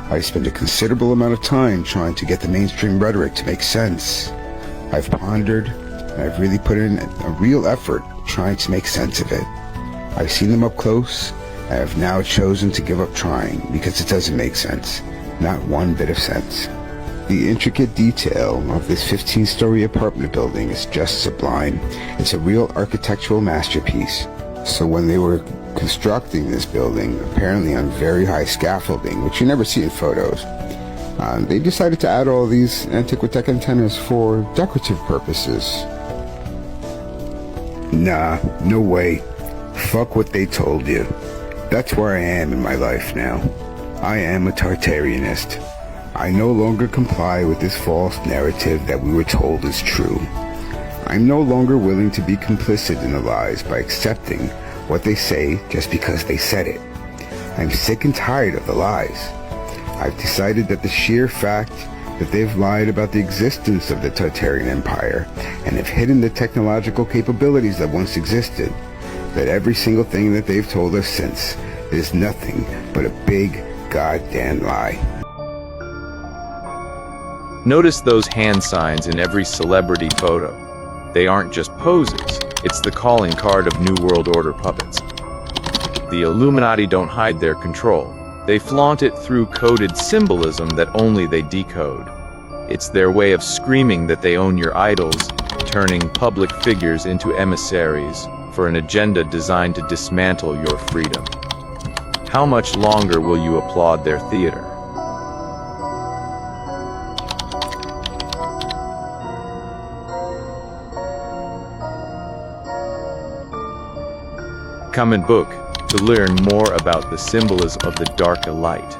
I spent a considerable amount of time trying to get the mainstream rhetoric to make sense. I've pondered, and I've really put in a real effort trying to make sense of it. I've seen them up close. I have now chosen to give up trying because it doesn't make sense. Not one bit of sense. The intricate detail of this 15-story apartment building is just sublime. It's a real architectural masterpiece. So when they were constructing this building, apparently on very high scaffolding, which you never see in photos, they decided to add all these Antiquitech antennas for decorative purposes. Nah, no way. Fuck what they told you. That's where I am in my life now. I am a Tartarianist. I no longer comply with this false narrative that we were told is true. I'm no longer willing to be complicit in the lies by accepting what they say just because they said it. I'm sick and tired of the lies. I've decided that the sheer fact that they've lied about the existence of the Tartarian Empire and have hidden the technological capabilities that once existed, that every single thing that they've told us since is nothing but a big goddamn lie. Notice those hand signs in every celebrity photo. They aren't just poses, it's the calling card of New World Order puppets. The Illuminati don't hide their control. They flaunt it through coded symbolism that only they decode. It's their way of screaming that they own your idols, turning public figures into emissaries for an agenda designed to dismantle your freedom. How much longer will you applaud their theater? Come and book to learn more about the symbolism of the dark light.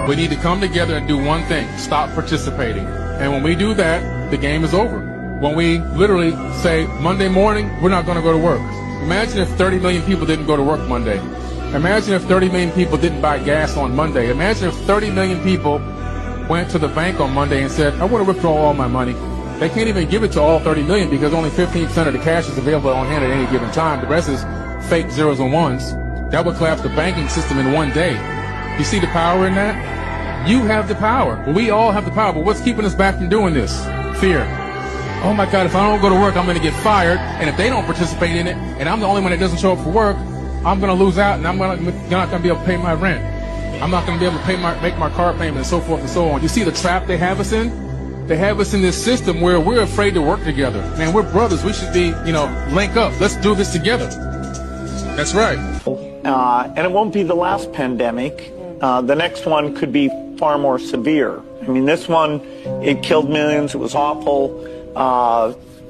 We need to come together and do one thing, stop participating. And when we do that, the game is over. When we literally say, Monday morning, we're not going to go to work. Imagine if 30 million people didn't go to work Monday. Imagine if 30 million people didn't buy gas on Monday. Imagine if 30 million people went to the bank on Monday and said, I want to withdraw all my money. They can't even give it to all 30 million because only 15% of the cash is available on hand at any given time. The rest is fake zeros and ones. That would collapse the banking system in one day. You see the power in that? You have the power. Well, we all have the power, but what's keeping us back from doing this? Fear. Oh my God, if I don't go to work, I'm going to get fired. And if they don't participate in it, and I'm the only one that doesn't show up for work, I'm going to lose out, and I'm not going to be able to pay my rent. I'm not going to be able to make my car payment, and so forth and so on. You see the trap they have us in? They have us in this system where we're afraid to work together. Man, we're brothers. We should be, link up. Let's do this together. That's right. And it won't be the last pandemic. The next one could be far more severe. I mean, this one, it killed millions. It was awful.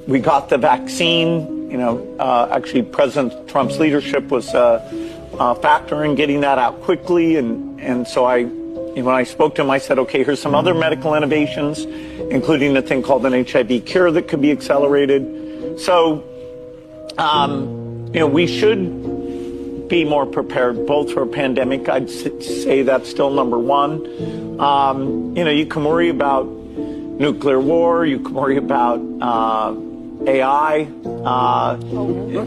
We got the vaccine. Actually, President Trump's leadership was a factor in getting that out quickly. And so when I spoke to him, I said, okay, here's some other medical innovations, including a thing called an HIV cure that could be accelerated. So, we should be more prepared both for a pandemic. I'd say that's still number one. You can worry about nuclear war. You can worry about AI.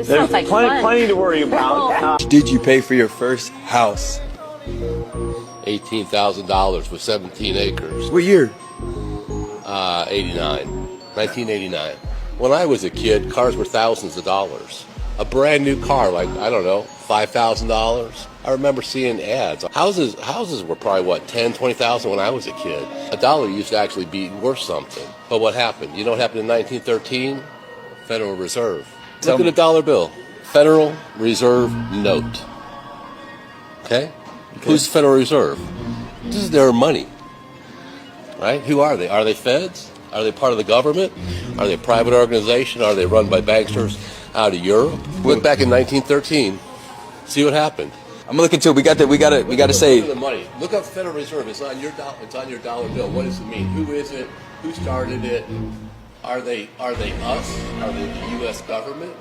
There's plenty to worry about. Did you pay for your first house? $18,000 with 17 acres. What year? 1989. When I was a kid, cars were thousands of dollars. A brand new car, like, I don't know, $5,000. I remember seeing ads. Houses were probably, $10,000, $20,000 when I was a kid. A dollar used to actually be worth something. But what happened? You know what happened in 1913? Federal Reserve. Look at a dollar bill. Federal Reserve note. Okay? Who's Federal Reserve? This is their money. Right? Who are they? Are they feds? Are they part of the government? Are they a private organization? Are they run by banksters out of Europe? Look back in 1913. See what happened. I'm gonna look into it. We got to say. Look at the money. Look up Federal Reserve. It's on your dollar bill. What does it mean? Who is it? Who started it? Are they us? Are they the U.S. government?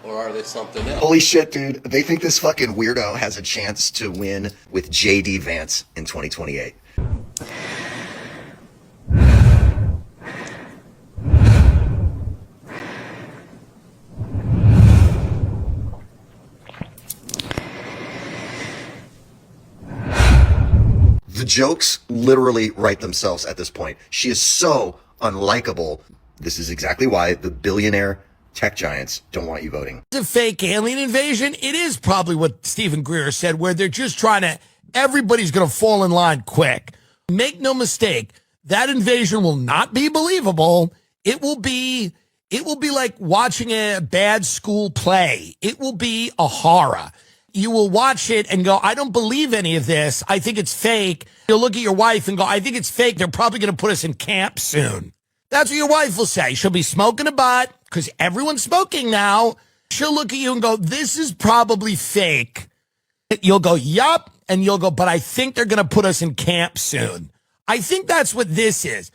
Or are they something else? Holy shit, dude. They think this fucking weirdo has a chance to win with J.D. Vance in 2028. The jokes literally write themselves at this point. She is so unlikable. This is exactly why the billionaire tech giants don't want you voting. It's a fake alien invasion. It is probably what Stephen Greer said, where they're just trying to, everybody's going to fall in line quick. Make no mistake, that invasion will not be believable. It will be like watching a bad school play. It will be a horror. You will watch it and go, I don't believe any of this. I think it's fake. You'll look at your wife and go, I think it's fake. They're probably going to put us in camp soon. That's what your wife will say. She'll be smoking a butt because everyone's smoking now. She'll look at you and go, this is probably fake. You'll go, yup. And you'll go, but I think they're going to put us in camp soon. I think that's what this is.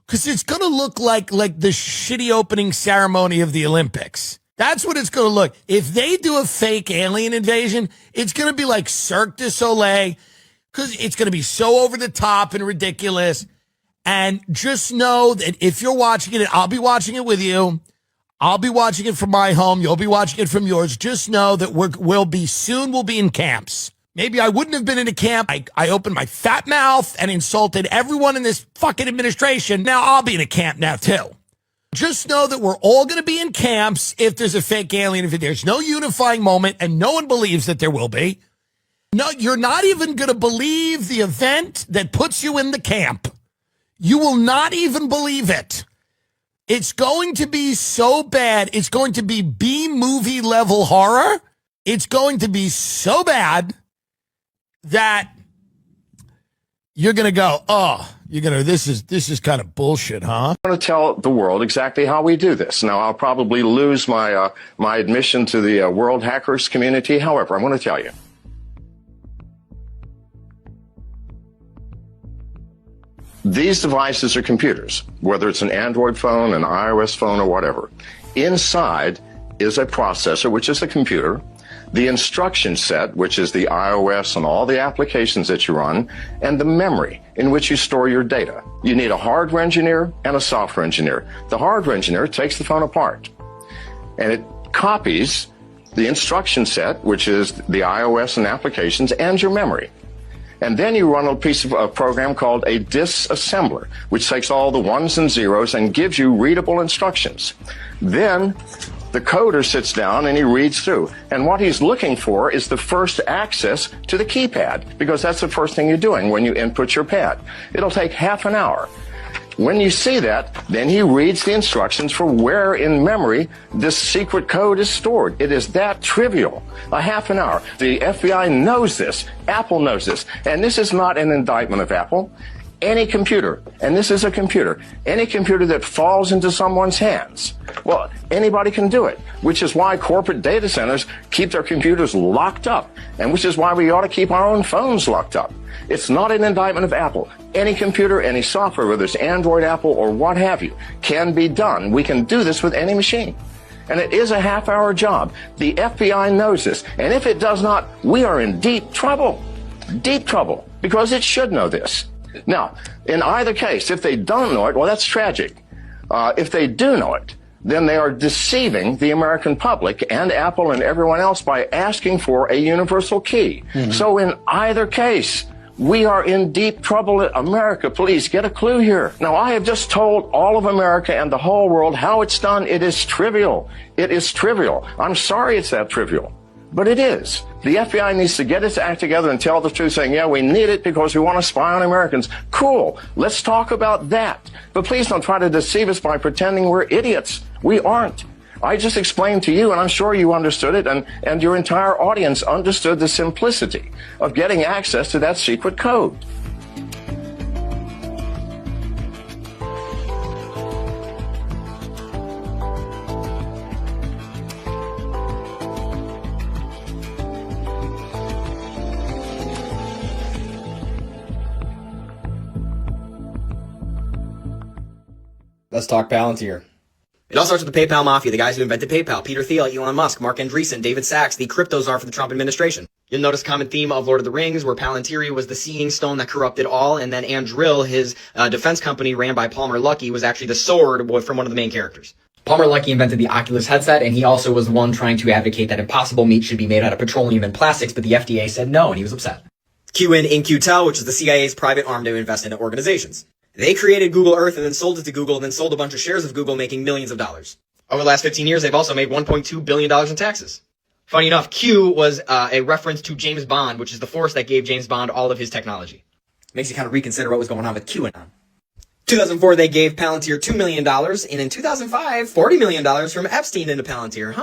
Because it's going to look like the shitty opening ceremony of the Olympics. That's what it's going to look. If they do a fake alien invasion, it's going to be like Cirque du Soleil because it's going to be so over the top and ridiculous. And just know that if you're watching it, I'll be watching it with you. I'll be watching it from my home. You'll be watching it from yours. Just know that we'll be in camps. Maybe I wouldn't have been in a camp. I opened my fat mouth and insulted everyone in this fucking administration. Now I'll be in a camp now too. Just know that we're all going to be in camps if there's a fake alien. If there's no unifying moment, and no one believes that there will be. No, you're not even going to believe the event that puts you in the camp. You will not even believe it. It's going to be so bad. It's going to be B-movie level horror. It's going to be so bad that you're going to go, oh, this is kind of bullshit, huh? I'm going to tell the world exactly how we do this. Now, I'll probably lose my admission to the world hackers community. However, I'm going to tell you. These devices are computers, whether it's an Android phone, an iOS phone, or whatever. Inside is a processor, which is a computer, the instruction set, which is the iOS and all the applications that you run, and the memory in which you store your data. You need a hardware engineer and a software engineer. The hardware engineer takes the phone apart, and it copies the instruction set, which is the iOS and applications, and your memory. And then you run a piece of a program called a disassembler, which takes all the ones and zeros and gives you readable instructions. Then the coder sits down and he reads through. And what he's looking for is the first access to the keypad, because that's the first thing you're doing when you input your pad. It'll take half an hour. When you see that, then he reads the instructions for where in memory this secret code is stored. It is that trivial. A half an hour. The FBI knows this. Apple knows this. And this is not an indictment of Apple. Any computer, and this is a computer, any computer that falls into someone's hands, well, anybody can do it, which is why corporate data centers keep their computers locked up, and which is why we ought to keep our own phones locked up. It's not an indictment of Apple. Any computer, any software, whether it's Android, Apple, or what have you, can be done. We can do this with any machine. And it is a half-hour job. The FBI knows this. And if it does not, we are in deep trouble. Deep trouble. Because it should know this. Now, in either case, if they don't know it, well, that's tragic. If they do know it, then they are deceiving the American public and Apple and everyone else by asking for a universal key. Mm-hmm. So in either case, we are in deep trouble. America, please get a clue here. Now, I have just told all of America and the whole world how it's done. It is trivial. It is trivial. I'm sorry it's that trivial, but it is. The FBI needs to get its act together and tell the truth, saying, yeah, we need it because we want to spy on Americans. Cool. Let's talk about that. But please don't try to deceive us by pretending we're idiots. We aren't. I just explained to you, and I'm sure you understood it, and your entire audience understood the simplicity of getting access to that secret code. Let's talk Palantir. It all starts with the PayPal Mafia, the guys who invented PayPal. Peter Thiel, Elon Musk, Mark Andreessen, David Sachs, the crypto czar for the Trump administration. You'll notice a common theme of Lord of the Rings, where Palantir was the seeing stone that corrupted all, and then Anduril, his defense company ran by Palmer Luckey, was actually the sword from one of the main characters. Palmer Luckey invented the Oculus headset, and he also was the one trying to advocate that impossible meat should be made out of petroleum and plastics, but the FDA said no, and he was upset. QN In-Q-Tel, which is the CIA's private arm to invest in organizations. They created Google Earth and then sold it to Google and then sold a bunch of shares of Google, making millions of dollars. Over the last 15 years, they've also made $1.2 billion in taxes. Funny enough, Q was a reference to James Bond, which is the force that gave James Bond all of his technology. Makes you kind of reconsider what was going on with QAnon. 2004, they gave Palantir $2 million, and in 2005, $40 million from Epstein into Palantir,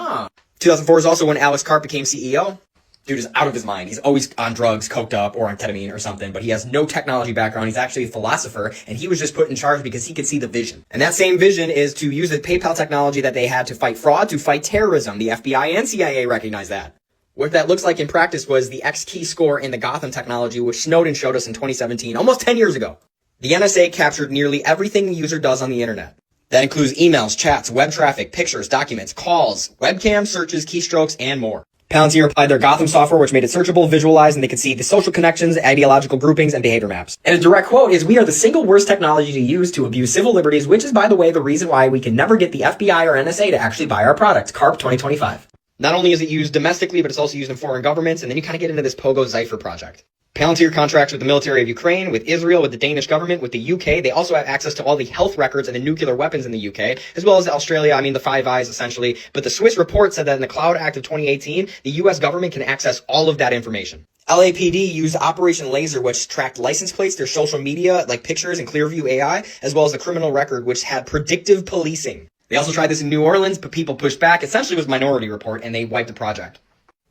2004 is also when Alex Karp became CEO. Dude is out of his mind. He's always on drugs, coked up, or on ketamine or something, but he has no technology background. He's actually a philosopher, and he was just put in charge because he could see the vision. And that same vision is to use the PayPal technology that they had to fight fraud, to fight terrorism. The FBI and CIA recognize that. What that looks like in practice was the X-key score in the Gotham technology, which Snowden showed us in 2017, almost 10 years ago. The NSA captured nearly everything the user does on the internet. That includes emails, chats, web traffic, pictures, documents, calls, webcam searches, keystrokes, and more. Palantir applied their Gotham software, which made it searchable, visualized, and they could see the social connections, ideological groupings, and behavior maps. And a direct quote is, "We are the single worst technology to use to abuse civil liberties, which is, by the way, the reason why we can never get the FBI or NSA to actually buy our products." Carp 2025. Not only is it used domestically, but it's also used in foreign governments, and then you kind of get into this Pogo Zypher project. Palantir contracts with the military of Ukraine, with Israel, with the Danish government, with the UK. They also have access to all the health records and the nuclear weapons in the UK, as well as Australia, the Five Eyes, essentially. But the Swiss report said that in the Cloud Act of 2018, the US government can access all of that information. LAPD used Operation Laser, which tracked license plates, their social media, like pictures and Clearview AI, as well as the criminal record, which had predictive policing. They also tried this in New Orleans, but people pushed back. Essentially, it was Minority Report, and they wiped the project.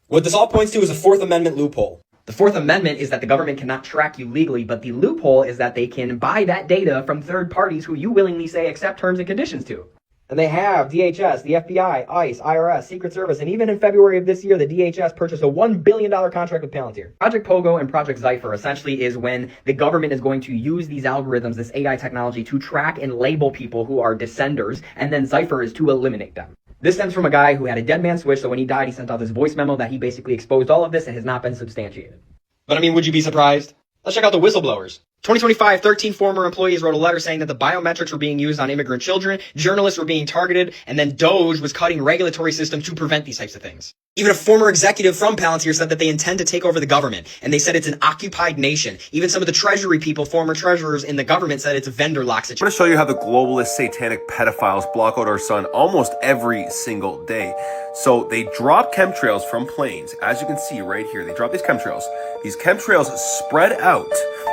What this all points to is a Fourth Amendment loophole. The Fourth Amendment is that the government cannot track you legally, but the loophole is that they can buy that data from third parties who you willingly say accept terms and conditions to. And they have DHS, the FBI, ICE, IRS, Secret Service, and even in February of this year, the DHS purchased a $1 billion contract with Palantir. Project Pogo and Project Zypher essentially is when the government is going to use these algorithms, this AI technology, to track and label people who are dissenters, and then Zypher is to eliminate them. This stems from a guy who had a dead man switch, so when he died, he sent out this voice memo that he basically exposed all of this and has not been substantiated. But would you be surprised? Let's check out the whistleblowers. 2025, 13 former employees wrote a letter saying that the biometrics were being used on immigrant children, journalists were being targeted, and then DOJ was cutting regulatory systems to prevent these types of things. Even a former executive from Palantir said that they intend to take over the government, and they said it's an occupied nation. Even some of the treasury people, former treasurers in the government, said it's a vendor lock situation. I'm going to show you how the globalist satanic pedophiles block out our sun almost every single day. So they drop chemtrails from planes. As you can see right here, they drop these chemtrails. These chemtrails spread out.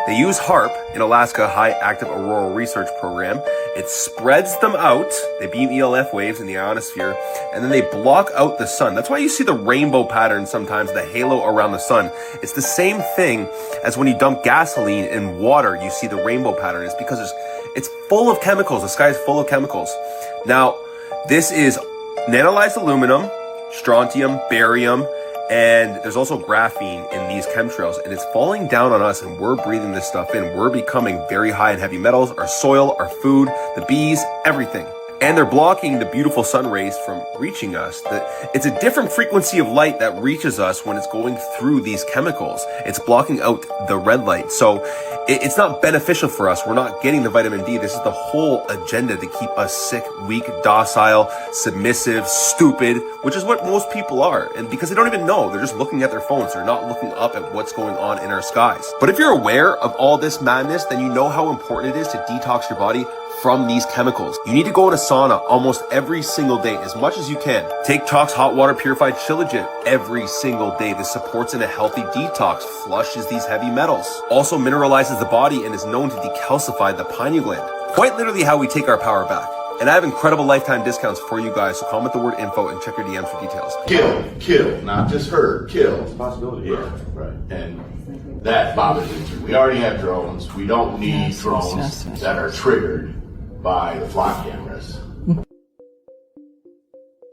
They use HAARP in Alaska, High Active Auroral Research Program. It spreads them out. They beam ELF waves in the ionosphere, and then they block out the sun. That's why you see the rainbow pattern sometimes, the halo around the sun. It's the same thing as when you dump gasoline in water, you see the rainbow pattern. It's because it's full of chemicals. The sky is full of chemicals. Now, this is nanolyzed aluminum, strontium, barium, and there's also graphene in these chemtrails, and it's falling down on us, and we're breathing this stuff in. We're becoming very high in heavy metals, our soil, our food, the bees, everything. And they're blocking the beautiful sun rays from reaching us. It's a different frequency of light that reaches us when it's going through these chemicals. It's blocking out the red light. So it's not beneficial for us. We're not getting the vitamin D. This is the whole agenda to keep us sick, weak, docile, submissive, stupid, which is what most people are. And because they don't even know, they're just looking at their phones. They're not looking up at what's going on in our skies. But if you're aware of all this madness, then you know how important it is to detox your body from these chemicals. You need to go in a sauna almost every single day, as much as you can. Take Chalk's hot water purified Shilajit every single day. This supports in a healthy detox, flushes these heavy metals, also mineralizes the body, and is known to decalcify the pineal gland. Quite literally how we take our power back. And I have incredible lifetime discounts for you guys, so comment the word info and check your DMs for details. Kill, not just hurt, kill. It's a possibility. Yeah, right. And that bothers me too. We already have drones. We don't need drones that are triggered by the flock cameras.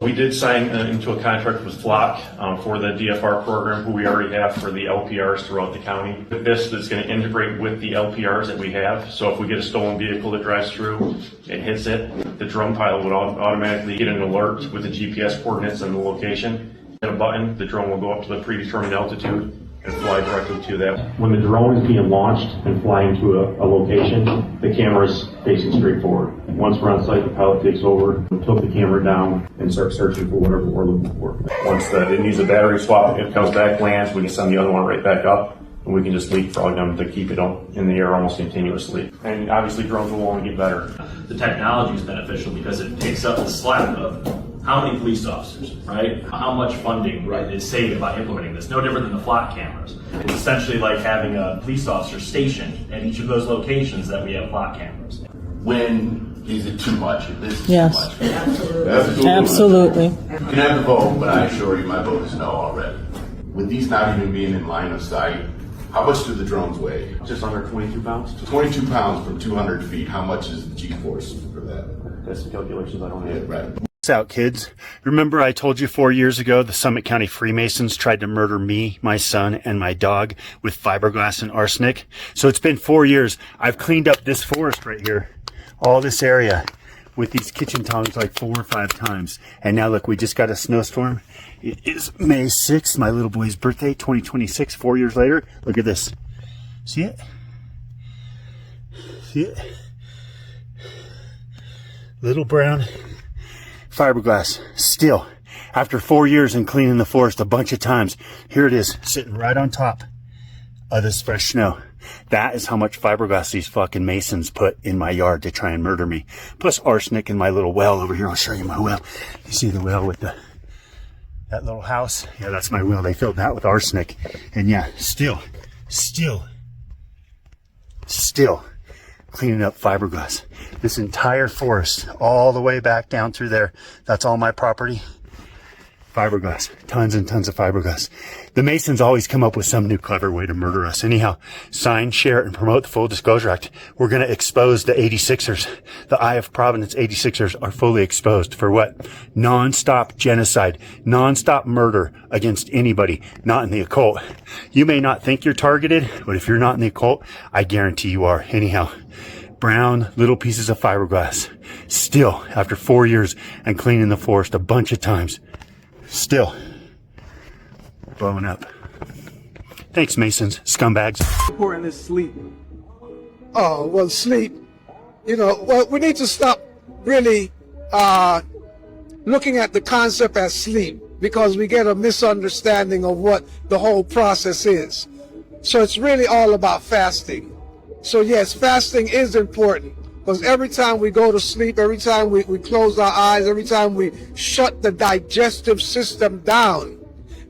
We did sign into a contract with Flock for the DFR program, who we already have for the LPRs throughout the county. This is going to integrate with the LPRs that we have. So if we get a stolen vehicle that drives through and hits it, the drone pilot would automatically get an alert with the GPS coordinates and the location. Hit a button, the drone will go up to the predetermined altitude and fly directly to that. When the drone is being launched and flying to a location, the camera is facing straight forward. Once we're on site, the pilot takes over, tilt the camera down, and start searching for whatever we're looking for. Once it needs a battery swap, it comes back, lands, we can send the other one right back up, and we can just leapfrog them to keep it in the air almost continuously. And obviously drones will only get better. The technology is beneficial because it picks up the slack of how many police officers, right? How much funding is saved by implementing this? No different than the flock cameras. It's essentially like having a police officer stationed at each of those locations that we have flock cameras. When is it too much? If this is Yes. too much. Absolutely. You can have the vote, but I assure you my vote is no already. With these not even being in line of sight, how much do the drones weigh? Just under 22 pounds. 22 pounds from 200 feet. How much is the G-force for that? That's the calculations I don't have. Yeah, right. Out, kids. Remember I told you 4 years ago the Summit County Freemasons tried to murder me, my son, and my dog with fiberglass and arsenic? So it's been 4 years. I've cleaned up this forest right here, all this area, with these kitchen tongs like 4 or 5 times. And now look, we just got a snowstorm. It is May 6th, my little boy's birthday, 2026, 4 years later. Look at this. See it? See it? Little brown fiberglass. Still, after 4 years and cleaning the forest a bunch of times, here it is, sitting right on top of this fresh snow. That is how much fiberglass these fucking masons put in my yard to try and murder me. Plus arsenic in my little well over here. I'll show you my well. You see the well with that little house? Yeah, that's my well. They filled that with arsenic. And yeah, still cleaning up fiberglass. This entire forest, all the way back down through there, that's all my property. Fiberglass, tons and tons of fiberglass. The Masons always come up with some new clever way to murder us. Anyhow, sign, share, and promote the Full Disclosure Act. We're going to expose the 86ers. The Eye of Providence 86ers are fully exposed for what? Non-stop genocide, non-stop murder against anybody not in the occult. You may not think you're targeted, but if you're not in the occult, I guarantee you are. Anyhow, brown little pieces of fiberglass. Still, after 4 years and cleaning the forest a bunch of times, still blowing up. Thanks, Masons, scumbags. Important is sleep. Oh, well, sleep. Well, we need to stop really looking at the concept as sleep, because we get a misunderstanding of what the whole process is. So it's really all about fasting. So yes, fasting is important, because every time we go to sleep, every time we close our eyes, every time we shut the digestive system down,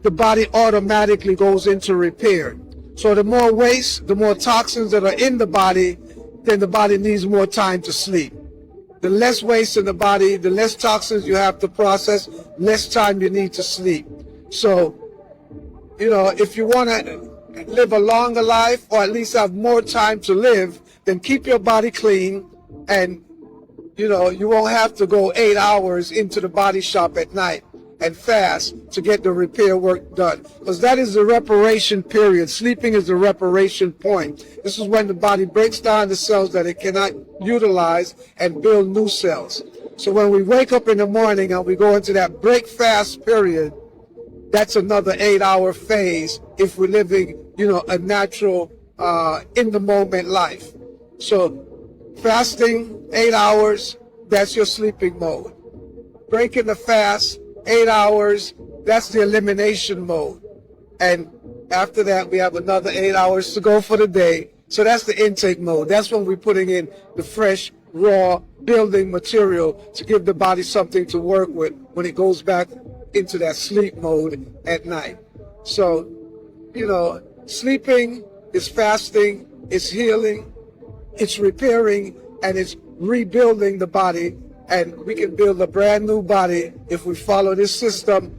the body automatically goes into repair. So the more waste, the more toxins that are in the body, then the body needs more time to sleep. The less waste in the body, the less toxins you have to process, less time you need to sleep. So, if you want to live a longer life, or at least have more time to live, then keep your body clean, and you won't have to go 8 hours into the body shop at night and fast to get the repair work done, because that is the reparation period. Sleeping is the reparation point. This is when the body breaks down the cells that it cannot utilize and build new cells. So when we wake up in the morning and we go into that break fast period, that's another 8-hour phase if we're living, a natural, in the moment life. So fasting, 8 hours, that's your sleeping mode. Breaking the fast, 8 hours, that's the elimination mode. And after that, we have another 8 hours to go for the day. So that's the intake mode. That's when we're putting in the fresh, raw, building material to give the body something to work with when it goes back into that sleep mode at night. So, sleeping is fasting, it's healing, it's repairing, and it's rebuilding the body and we can build a brand new body if we follow this system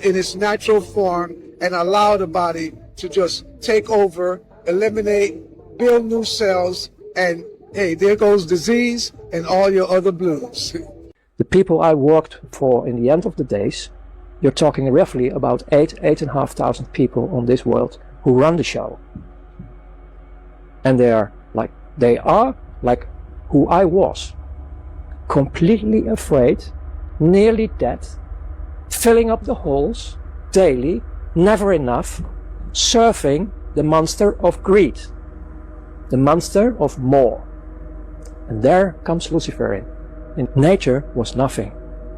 in its natural form and allow the body to just take over, eliminate, build new cells, and hey, there goes disease and all your other blues. The people I worked for in the end of the days, you're talking roughly about 8,500 people on this world who run the show. And they are like who I was. Completely afraid, nearly dead, filling up the holes daily, never enough, serving the monster of greed, the monster of more. And there comes Lucifer in. And nature was nothing.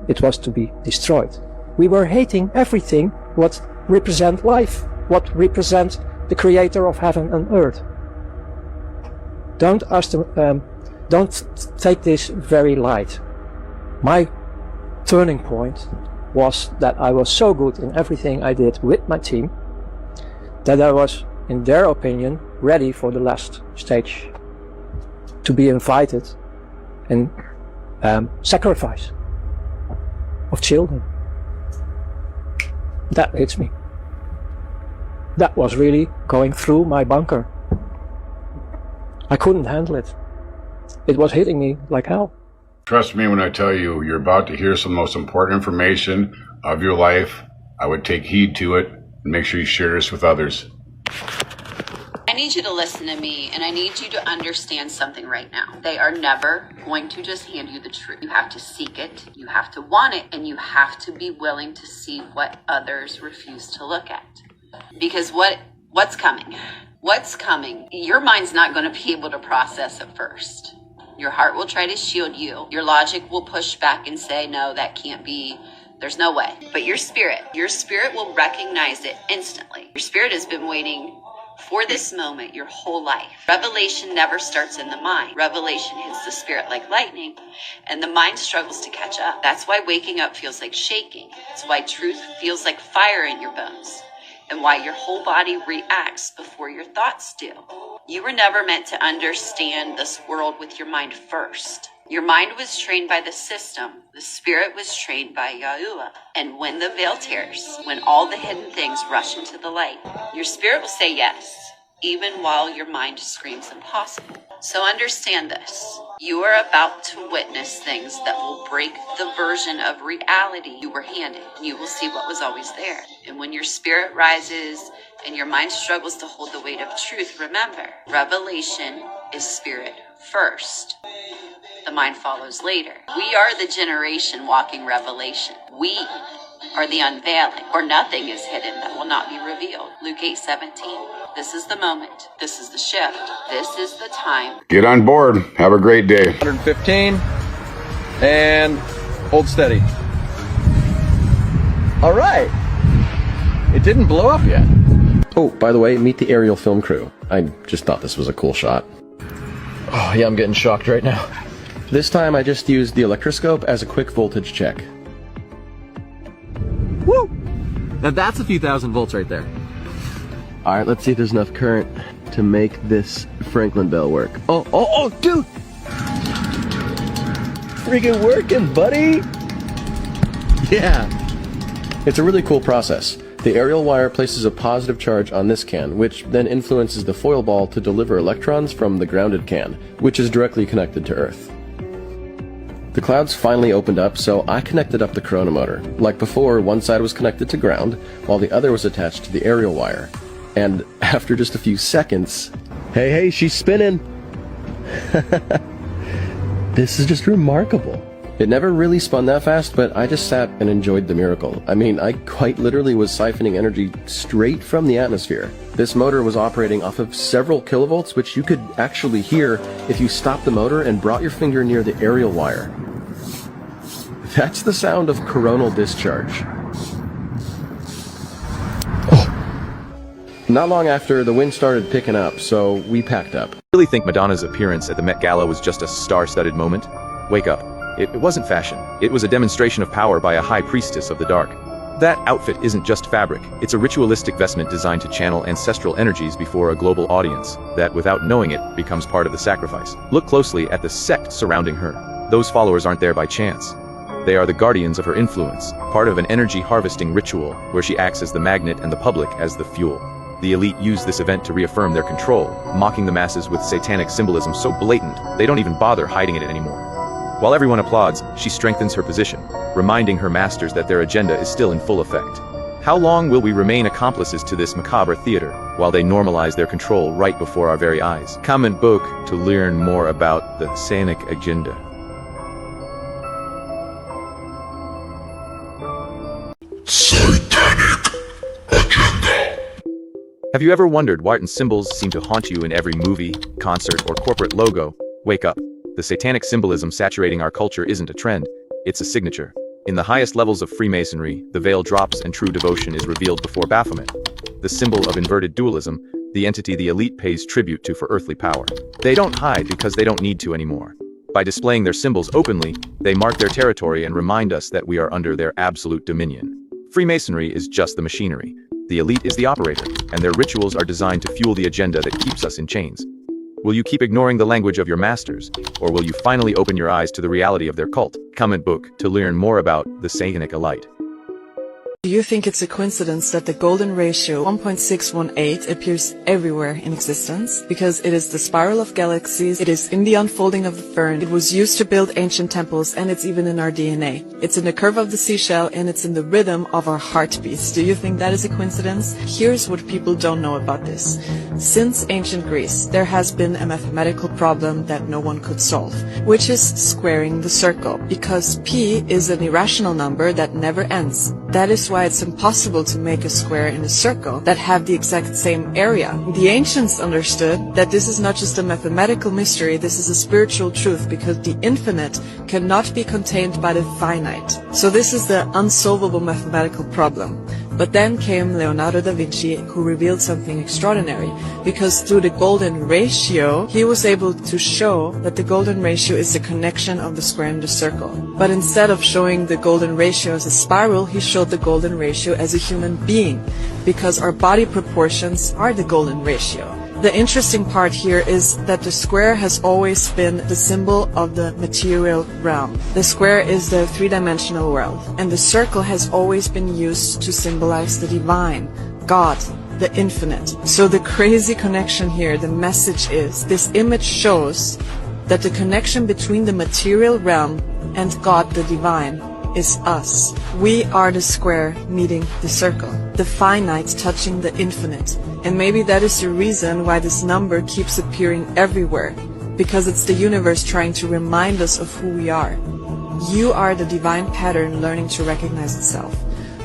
It was to be destroyed. We were hating everything what represents life, what represents the creator of heaven and earth. Don't take this very light. My turning point was that I was so good in everything I did with my team that I was, in their opinion, ready for the last stage, to be invited and sacrifice of children. That hits me. That was really going through my bunker. I couldn't handle it. It was hitting me like hell. Trust me when I tell you, you're about to hear some of the most important information of your life. I would take heed to it and make sure you share this with others. I need you to listen to me, and I need you to understand something right now. They are never going to just hand you the truth. You have to seek it, you have to want it, and you have to be willing to see what others refuse to look at. Because what's coming? What's coming? Your mind's not going to be able to process it first. Your heart will try to shield you. Your logic will push back and say, no, that can't be. There's no way. But your spirit will recognize it instantly. Your spirit has been waiting for this moment your whole life. Revelation never starts in the mind. Revelation hits the spirit like lightning, and the mind struggles to catch up. That's why waking up feels like shaking. It's why truth feels like fire in your bones, and why your whole body reacts before your thoughts do. You were never meant to understand this world with your mind first. Your mind was trained by the system. The spirit was trained by Yahuwah. And when the veil tears, when all the hidden things rush into the light, your spirit will say yes, even while your mind screams impossible. So understand this. You are about to witness things that will break the version of reality you were handed. You will see what was always there. And when your spirit rises and your mind struggles to hold the weight of truth, remember, revelation is spirit first. The mind follows later. We are the generation walking revelation. We are the unveiling, for nothing is hidden that will not be revealed. Luke 8:17. This is the moment. This is the shift. This is the time. Get on board. Have a great day. 115 and hold steady. All right. It didn't blow up yet. Oh, by the way, meet the aerial film crew. I just thought this was a cool shot. Oh, yeah, I'm getting shocked right now. This time I just used the electroscope as a quick voltage check. Woo! Now that's a few thousand volts right there. Alright, let's see if there's enough current to make this Franklin bell work. Oh, dude! Freaking working, buddy! Yeah! It's a really cool process. The aerial wire places a positive charge on this can, which then influences the foil ball to deliver electrons from the grounded can, which is directly connected to Earth. The clouds finally opened up, so I connected up the corona motor. Like before, one side was connected to ground, while the other was attached to the aerial wire. And after just a few seconds... Hey, she's spinning! This is just remarkable. It never really spun that fast, but I just sat and enjoyed the miracle. I mean, I quite literally was siphoning energy straight from the atmosphere. This motor was operating off of several kilovolts, which you could actually hear if you stopped the motor and brought your finger near the aerial wire. That's the sound of coronal discharge. Not long after, the wind started picking up, so we packed up. I really think Madonna's appearance at the Met Gala was just a star-studded moment. Wake up. It wasn't fashion. It was a demonstration of power by a high priestess of the dark. That outfit isn't just fabric. It's a ritualistic vestment designed to channel ancestral energies before a global audience that, without knowing it, becomes part of the sacrifice. Look closely at the sect surrounding her. Those followers aren't there by chance. They are the guardians of her influence, part of an energy harvesting ritual where she acts as the magnet and the public as the fuel. The elite use this event to reaffirm their control, mocking the masses with satanic symbolism so blatant they don't even bother hiding it anymore. While everyone applauds, she strengthens her position, reminding her masters that their agenda is still in full effect. How long will we remain accomplices to this macabre theater, while they normalize their control right before our very eyes? Comment book to learn more about the satanic agenda. Have you ever wondered why certain symbols seem to haunt you in every movie, concert, or corporate logo? Wake up. The satanic symbolism saturating our culture isn't a trend, it's a signature. In the highest levels of Freemasonry, the veil drops and true devotion is revealed before Baphomet. The symbol of inverted dualism, the entity the elite pays tribute to for earthly power. They don't hide because they don't need to anymore. By displaying their symbols openly, they mark their territory and remind us that we are under their absolute dominion. Freemasonry is just the machinery. The elite is the operator, and their rituals are designed to fuel the agenda that keeps us in chains. Will you keep ignoring the language of your masters, or will you finally open your eyes to the reality of their cult? Comment book to learn more about the satanic elite. Do you think it's a coincidence that the golden ratio 1.618 appears everywhere in existence? Because it is the spiral of galaxies, it is in the unfolding of the fern, it was used to build ancient temples, and it's even in our DNA. It's in the curve of the seashell, and it's in the rhythm of our heartbeats. Do you think that is a coincidence? Here's what people don't know about this. Since ancient Greece, there has been a mathematical problem that no one could solve, which is squaring the circle, because p is an irrational number that never ends. That is why it's impossible to make a square in a circle that have the exact same area. The ancients understood that this is not just a mathematical mystery, this is a spiritual truth, because the infinite cannot be contained by the finite. So this is the unsolvable mathematical problem. But then came Leonardo da Vinci, who revealed something extraordinary, because through the golden ratio, he was able to show that the golden ratio is the connection of the square and the circle. But instead of showing the golden ratio as a spiral, he showed the golden ratio as a human being, because our body proportions are the golden ratio. The interesting part here is that the square has always been the symbol of the material realm. The square is the three-dimensional world, and the circle has always been used to symbolize the divine, God, the infinite. So the crazy connection here, the message is, this image shows that the connection between the material realm and God, the divine, is us. We are the square meeting the circle, the finite touching the infinite. And maybe that is the reason why this number keeps appearing everywhere, because it's the universe trying to remind us of who we are. You are the divine pattern learning to recognize itself.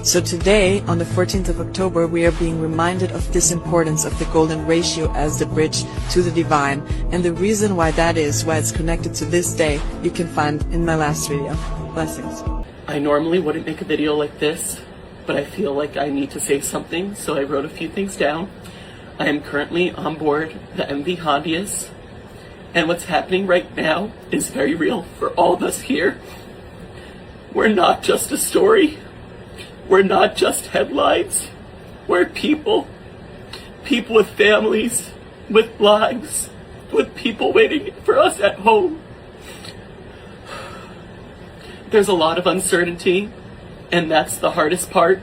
So today, on the 14th of October, we are being reminded of this importance of the golden ratio as the bridge to the divine. And the reason why that is, why it's connected to this day, you can find in my last video. Blessings. I normally wouldn't make a video like this, but I feel like I need to say something, so I wrote a few things down. I am currently on board the MV Hondius, and what's happening right now is very real for all of us here. We're not just a story. We're not just headlines. We're people. People with families, with lives, with people waiting for us at home. There's a lot of uncertainty, and that's the hardest part.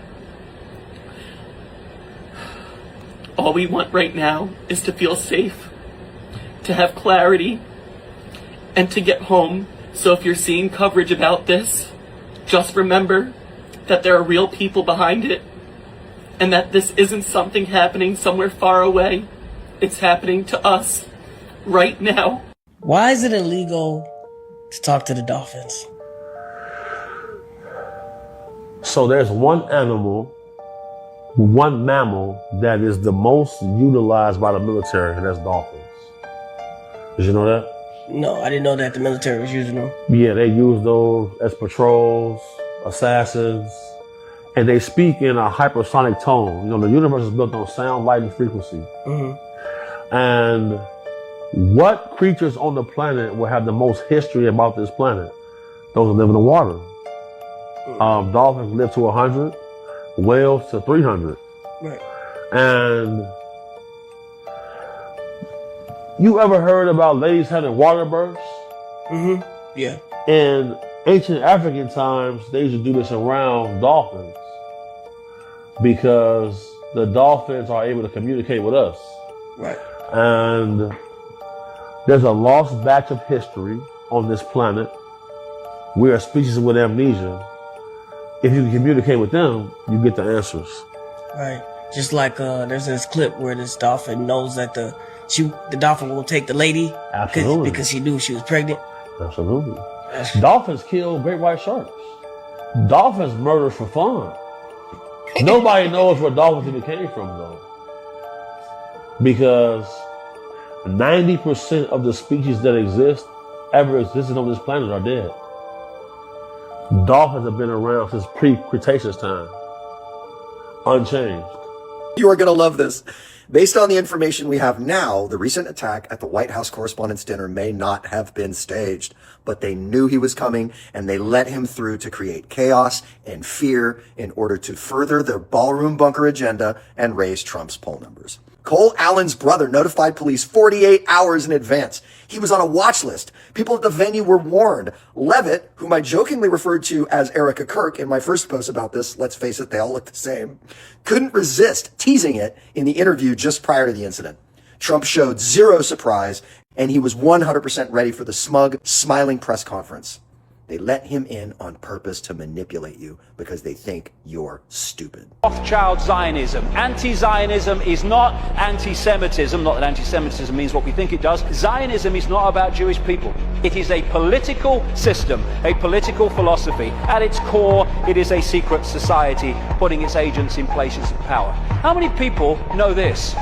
All we want right now is to feel safe, to have clarity, and to get home. So if you're seeing coverage about this, just remember that there are real people behind it, and that this isn't something happening somewhere far away. It's happening to us right now. Why is it illegal to talk to the dolphins? So there's one mammal that is the most utilized by the military, and that's dolphins. Did you know that? No, I didn't know that the military was using them. Yeah, they use those as patrols, assassins, and they speak in a hypersonic tone. You know, the universe is built on sound, light, and frequency. Mm-hmm. And what creatures on the planet will have the most history about this planet? Those that live in the water. Dolphins live to 100, whales to 300. Right. And you ever heard about ladies having water births? Mm-hmm. Yeah. In ancient African times, they used to do this around dolphins because the dolphins are able to communicate with us. Right. And there's a lost batch of history on this planet. We're a species with amnesia. If you can communicate with them, you get the answers. Right. Just like there's this clip where this dolphin knows that the dolphin will take the lady because she knew she was pregnant. Absolutely. Dolphins kill great white sharks. Dolphins murder for fun. Nobody knows where dolphins even came from, though. Because 90% of the species that ever existed on this planet are dead. Dolphins have been around since pre-Cretaceous time. Unchanged. You are going to love this. Based on the information we have now, the recent attack at the White House Correspondents' Dinner may not have been staged, but they knew he was coming and they let him through to create chaos and fear in order to further their ballroom bunker agenda and raise Trump's poll numbers. Cole Allen's brother notified police 48 hours in advance. He was on a watch list. People at the venue were warned. Levitt, whom I jokingly referred to as Erica Kirk in my first post about this, let's face it, they all look the same, couldn't resist teasing it in the interview just prior to the incident. Trump showed zero surprise, and he was 100% ready for the smug, smiling press conference. They let him in on purpose to manipulate you because they think you're stupid. Rothschild Zionism. Anti-Zionism is not anti-Semitism, not that anti-Semitism means what we think it does. Zionism is not about Jewish people. It is a political system, a political philosophy. At its core, it is a secret society putting its agents in places of power. How many people know this?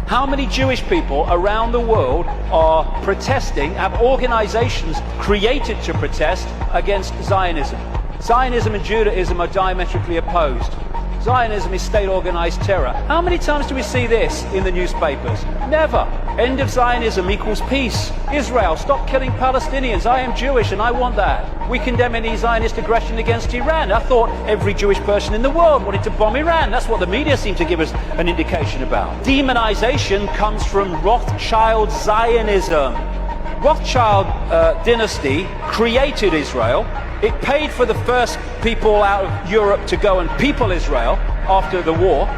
How many Jewish people around the world are protesting, have organizations created to protest against Zionism? Zionism and Judaism are diametrically opposed. Zionism is state-organized terror. How many times do we see this in the newspapers? Never. End of Zionism equals peace. Israel, stop killing Palestinians. I am Jewish and I want that. We condemn any Zionist aggression against Iran. I thought every Jewish person in the world wanted to bomb Iran. That's what the media seem to give us an indication about. Demonization comes from Rothschild Zionism. Rothschild dynasty created Israel. It paid for the first people out of Europe to go and people Israel after the war.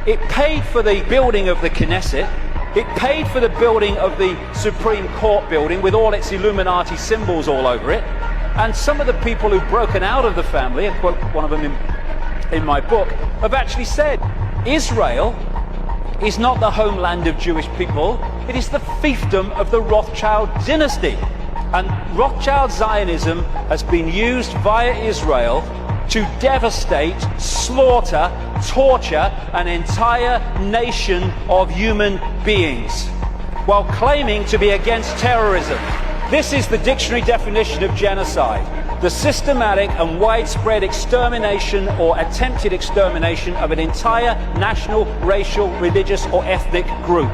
It paid for the building of the Knesset. It paid for the building of the Supreme Court building with all its Illuminati symbols all over it. And some of the people who've broken out of the family, I quote one of them in my book, have actually said, Israel is not the homeland of Jewish people, it is the fiefdom of the Rothschild dynasty. And Rothschild Zionism has been used via Israel to devastate, slaughter, torture an entire nation of human beings while claiming to be against terrorism. This is the dictionary definition of genocide: the systematic and widespread extermination or attempted extermination of an entire national, racial, religious or ethnic group.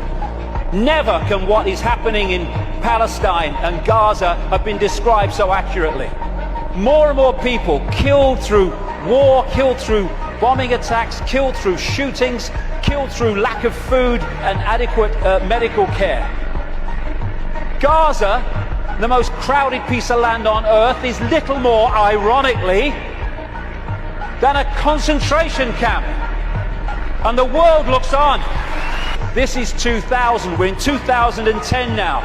Never can what is happening in Palestine and Gaza have been described so accurately. More and more people killed through war, killed through bombing attacks, killed through shootings, killed through lack of food and adequate medical care. Gaza, the most crowded piece of land on earth, is little more, ironically, than a concentration camp. And the world looks on. This is 2000, we're in 2010 now.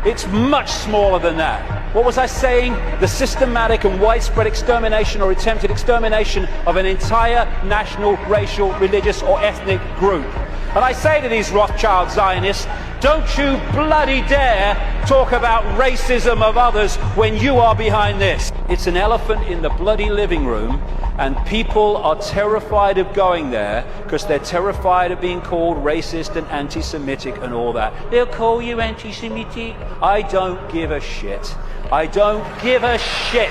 It's much smaller than that. What was I saying? The systematic and widespread extermination or attempted extermination of an entire national, racial, religious or ethnic group. And I say to these Rothschild Zionists, don't you bloody dare talk about racism of others when you are behind this. It's an elephant in the bloody living room, and people are terrified of going there because they're terrified of being called racist and anti-Semitic and all that. They'll call you anti-Semitic. I don't give a shit. I don't give a shit.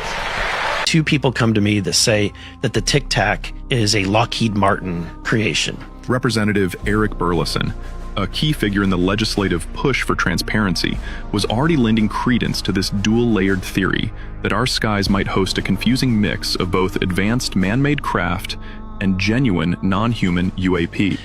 Two people come to me that say that the Tic Tac is a Lockheed Martin creation. Representative Eric Burleson, a key figure in the legislative push for transparency, was already lending credence to this dual-layered theory that our skies might host a confusing mix of both advanced man-made craft and genuine non-human UAP.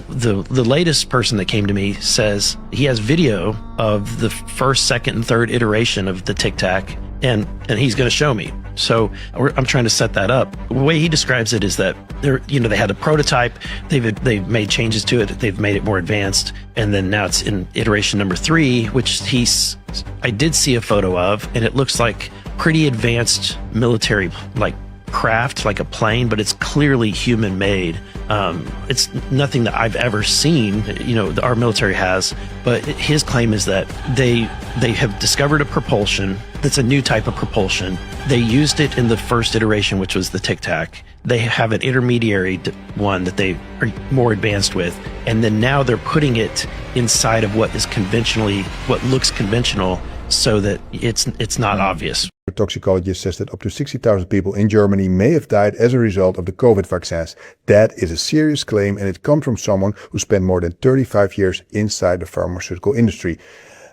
The latest person that came to me says he has video of the first, second, and third iteration of the Tic Tac and he's going to show me. So I'm trying to set that up. The way he describes it is that they had a prototype, they've made changes to it, they've made it more advanced, and then now it's in iteration number 3, which I did see a photo of, and it looks like pretty advanced military like craft, like a plane, but it's clearly human made. It's nothing that I've ever seen, our military has, but his claim is that they have discovered a propulsion that's a new type of propulsion. They used it in the first iteration, which was the Tic Tac. They have an intermediary one that they are more advanced with, and then now they're putting it inside of what looks conventional, so that it's not obvious. A toxicologist says that up to 60,000 people in Germany may have died as a result of the COVID vaccines. That is a serious claim, and it comes from someone who spent more than 35 years inside the pharmaceutical industry.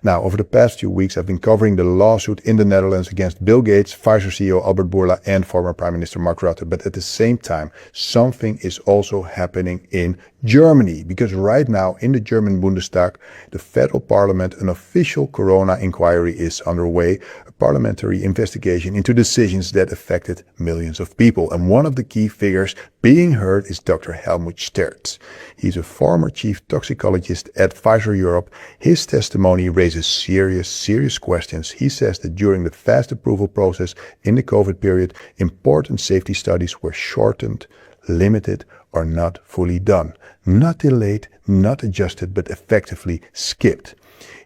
Now, over the past few weeks, I've been covering the lawsuit in the Netherlands against Bill Gates, Pfizer CEO Albert Bourla, and former Prime Minister Mark Rutte. But at the same time, something is also happening in Germany, because right now in the German Bundestag, the federal parliament, an official corona inquiry is underway, a parliamentary investigation into decisions that affected millions of people. And one of the key figures being heard is Dr. Helmut Sterz. He's a former chief toxicologist at Pfizer Europe. His testimony raises serious questions. He says that during the fast approval process in the COVID period, important safety studies were shortened, limited, or not fully done. Not delayed, not adjusted, but effectively skipped.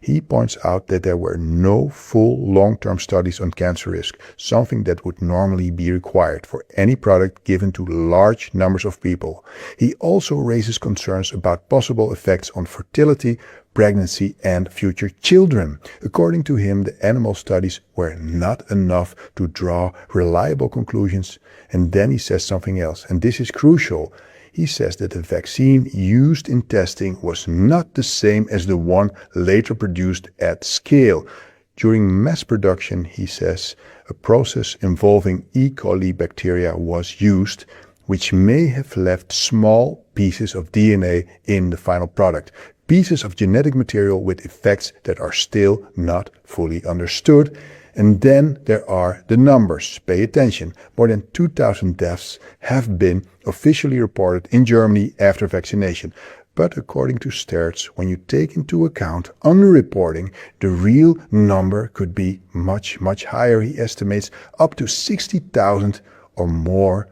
He points out that there were no full long-term studies on cancer risk, something that would normally be required for any product given to large numbers of people. He also raises concerns about possible effects on fertility, pregnancy, and future children. According to him, the animal studies were not enough to draw reliable conclusions. And then he says something else, and this is crucial. He says that the vaccine used in testing was not the same as the one later produced at scale. During mass production, he says, a process involving E. coli bacteria was used, which may have left small pieces of DNA in the final product. Pieces of genetic material with effects that are still not fully understood. And then there are the numbers. Pay attention. More than 2,000 deaths have been officially reported in Germany after vaccination. But according to Sterz, when you take into account underreporting, the real number could be much higher. He estimates up to 60,000 or more.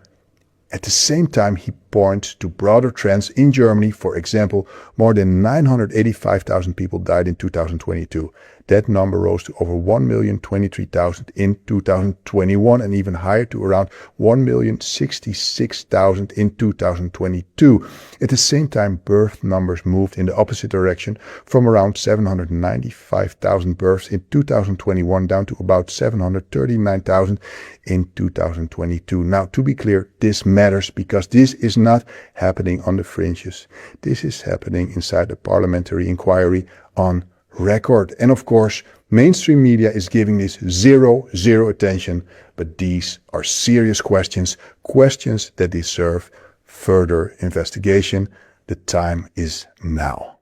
At the same time, he points to broader trends in Germany. For example, more than 985,000 people died in 2022. That number rose to over 1,023,000 in 2021 and even higher to around 1,066,000 in 2022. At the same time, birth numbers moved in the opposite direction from around 795,000 births in 2021 down to about 739,000 in 2022. Now, to be clear, this matters because this is not happening on the fringes. This is happening inside the parliamentary inquiry on record. And of course, mainstream media is giving this zero attention, but these are serious questions that deserve further investigation. The time is now.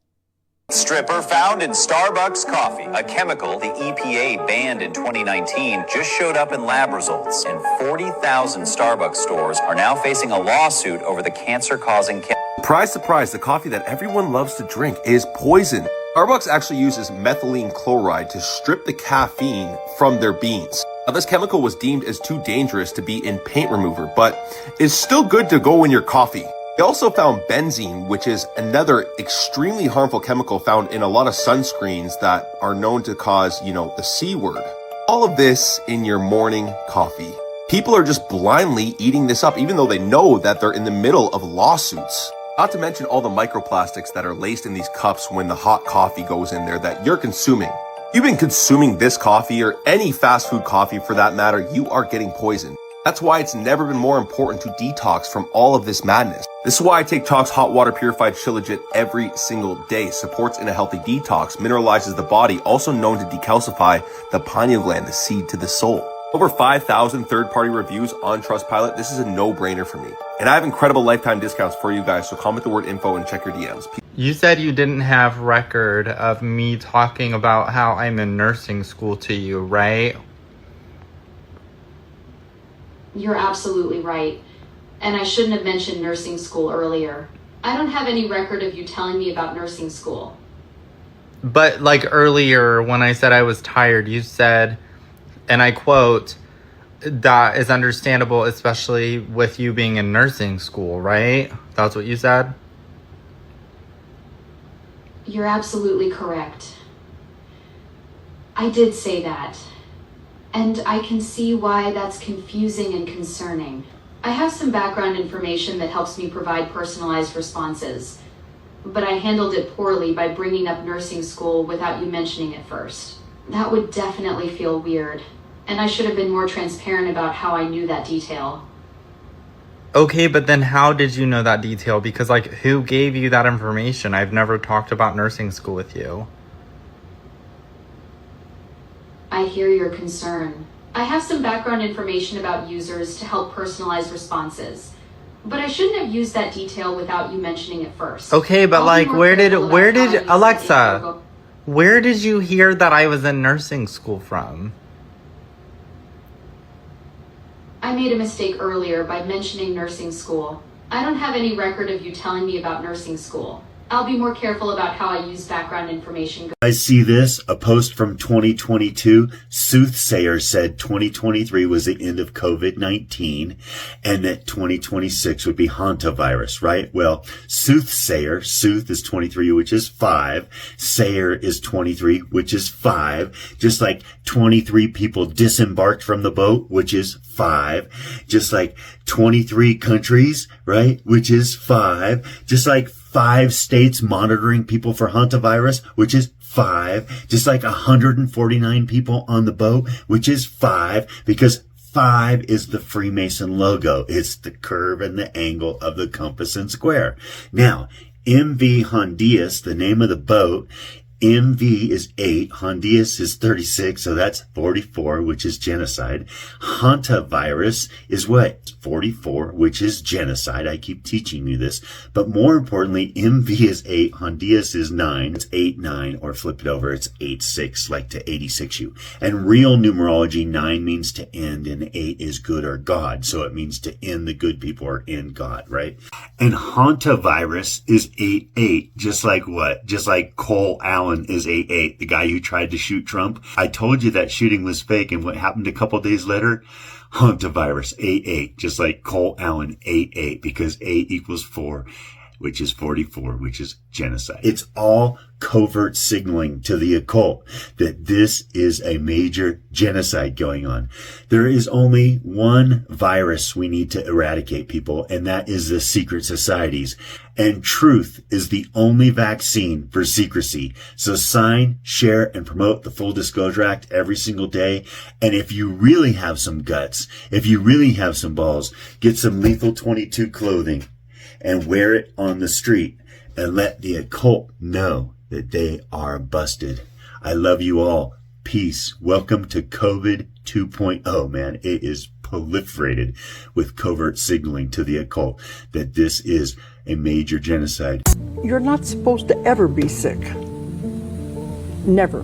Stripper found in Starbucks coffee. A chemical the EPA banned in 2019 just showed up in lab results, and 40,000 Starbucks stores are now facing a lawsuit over the cancer-causing Surprise, surprise, the coffee that everyone loves to drink is poison. Starbucks actually uses methylene chloride to strip the caffeine from their beans. Now, this chemical was deemed as too dangerous to be in paint remover, but is still good to go in your coffee. They also found benzene, which is another extremely harmful chemical found in a lot of sunscreens that are known to cause, the C word. All of this in your morning coffee. People are just blindly eating this up, even though they know that they're in the middle of lawsuits. Not to mention all the microplastics that are laced in these cups when the hot coffee goes in there that you're consuming. You've been consuming this coffee or any fast food coffee for that matter, you are getting poisoned. That's why it's never been more important to detox from all of this madness. This is why I take Tox Hot Water Purified Shilajit every single day. Supports in a healthy detox, mineralizes the body, also known to decalcify the pineal gland, the seed to the soul. Over 5,000 third-party reviews on Trustpilot. This is a no-brainer for me. And I have incredible lifetime discounts for you guys, so comment the word info and check your DMs. You said you didn't have record of me talking about how I'm in nursing school to you, right? You're absolutely right. And I shouldn't have mentioned nursing school earlier. I don't have any record of you telling me about nursing school. But like earlier when I said I was tired, you said, and I quote, that is understandable, especially with you being in nursing school, right? That's what you said? You're absolutely correct. I did say that. And I can see why that's confusing and concerning. I have some background information that helps me provide personalized responses, but I handled it poorly by bringing up nursing school without you mentioning it first. That would definitely feel weird, and I should have been more transparent about how I knew that detail. Okay, but then how did you know that detail? Because, like, who gave you that information? I've never talked about nursing school with you. I hear your concern. I have some background information about users to help personalize responses, but I shouldn't have used that detail without you mentioning it first. Okay, but like, where did Alexa, where did you hear that I was in nursing school from? I made a mistake earlier by mentioning nursing school. I don't have any record of you telling me about nursing school. I'll be more careful about how I use background information. I see this, a post from 2022. Soothsayer said 2023 was the end of COVID-19 and that 2026 would be hantavirus, right? Well, soothsayer, sooth is 23, which is 5. Sayer is 23, which is 5. Just like 23 people disembarked from the boat, which is 5. Just like 23 countries, right? Which is 5. Just like 5 states monitoring people for hantavirus, which is 5. Just like 149 people on the boat, which is 5, because 5 is the Freemason logo. It's the curve and the angle of the compass and square. Now, MV Hondias, the name of the boat, MV is 8, Hondias is 36, so that's 44, which is genocide. Hantavirus is what? 44, which is genocide. I keep teaching you this. But more importantly, MV is 8, Hondias is 9. It's 8, 9, or flip it over, it's 8, 6, like to 86 you. And real numerology, 9 means to end, and 8 is good or God. So it means to end the good people or end God, right? And hantavirus is 8, 8, just like what? Just like Cole Allen is 8-8, the guy who tried to shoot Trump. I told you that shooting was fake, and what happened a couple days later? Hantavirus 8-8, just like Cole Allen 8-8, because 8 equals 4, which is 44, which is genocide. It's all covert signaling to the occult that this is a major genocide going on. There is only one virus we need to eradicate, people, and that is the secret societies. And truth is the only vaccine for secrecy. So sign, share, and promote the Full Disclosure Act every single day. And if you really have some guts, if you really have some balls, get some Lethal 22 clothing and wear it on the street and let the occult know that they are busted. I love you all. Peace. Welcome to COVID 2.0, man. It is proliferated with covert signaling to the occult that this is a major genocide. You're not supposed to ever be sick. Never.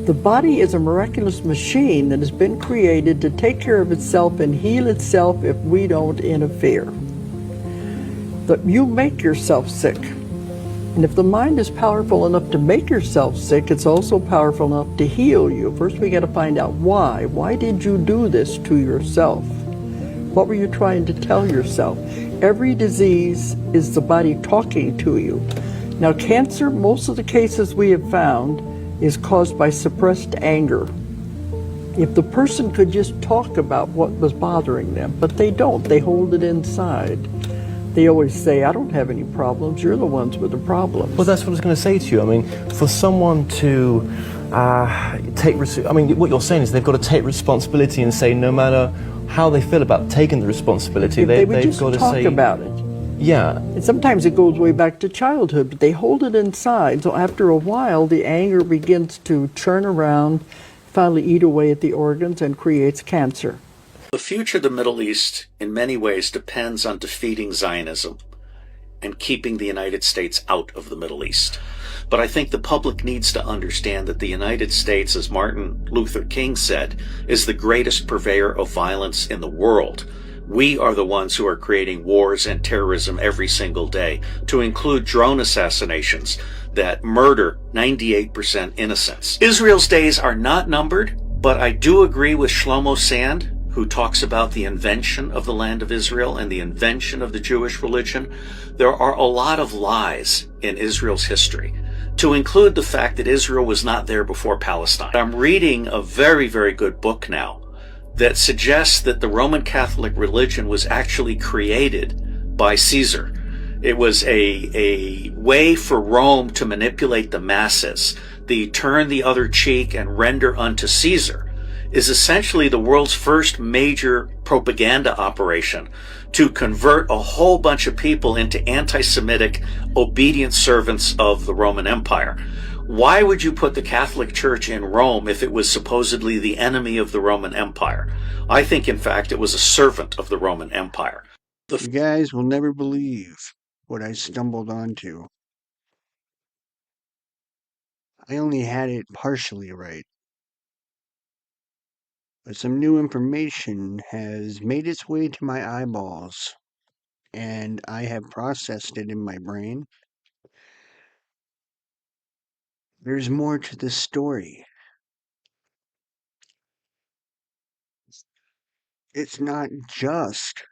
The body is a miraculous machine that has been created to take care of itself and heal itself if we don't interfere. That you make yourself sick. And if the mind is powerful enough to make yourself sick, it's also powerful enough to heal you. First, we got to find out why. Why did you do this to yourself? What were you trying to tell yourself? Every disease is the body talking to you. Now, cancer, most of the cases we have found, is caused by suppressed anger. If the person could just talk about what was bothering them, but they don't. They hold it inside. They always say, I don't have any problems, you're the ones with the problems. Well, that's what I was going to say to you. I mean, for someone to what you're saying is they've got to take responsibility and say no matter how they feel about taking the responsibility, they've just got to talk about it. Yeah. And sometimes it goes way back to childhood, but they hold it inside. So after a while, the anger begins to churn around, finally eat away at the organs and creates cancer. The future of the Middle East, in many ways, depends on defeating Zionism and keeping the United States out of the Middle East. But I think the public needs to understand that the United States, as Martin Luther King said, is the greatest purveyor of violence in the world. We are the ones who are creating wars and terrorism every single day, to include drone assassinations that murder 98% innocents. Israel's days are not numbered, but I do agree with Shlomo Sand, who talks about the invention of the land of Israel and the invention of the Jewish religion. There are a lot of lies in Israel's history, to include the fact that Israel was not there before Palestine. I'm reading a very, very good book now that suggests that the Roman Catholic religion was actually created by Caesar. It was a way for Rome to manipulate the masses. The turn the other cheek and render unto Caesar is essentially the world's first major propaganda operation to convert a whole bunch of people into anti-Semitic obedient servants of the Roman Empire. Why would you put the Catholic Church in Rome if it was supposedly the enemy of the Roman Empire? I think, in fact, it was a servant of the Roman Empire. You guys will never believe what I stumbled onto. I only had it partially right. But some new information has made its way to my eyeballs, and I have processed it in my brain. There's more to this story. It's not just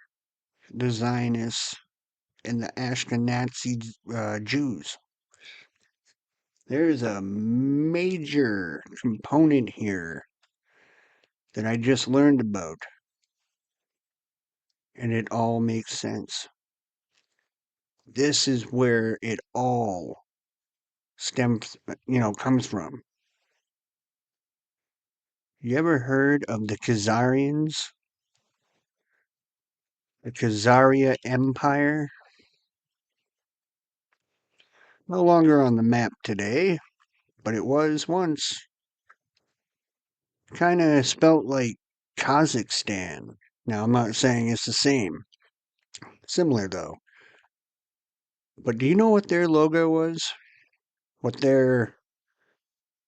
the Zionists and the Ashkenazi Jews. There's a major component here that I just learned about, and it all makes sense. This is where it all comes from. You ever heard of the Khazarians? The Khazaria Empire? No longer on the map today, but it was once. Kind of spelt like Kazakhstan. Now, I'm not saying it's the same. Similar, though. But do you know what their logo was? What their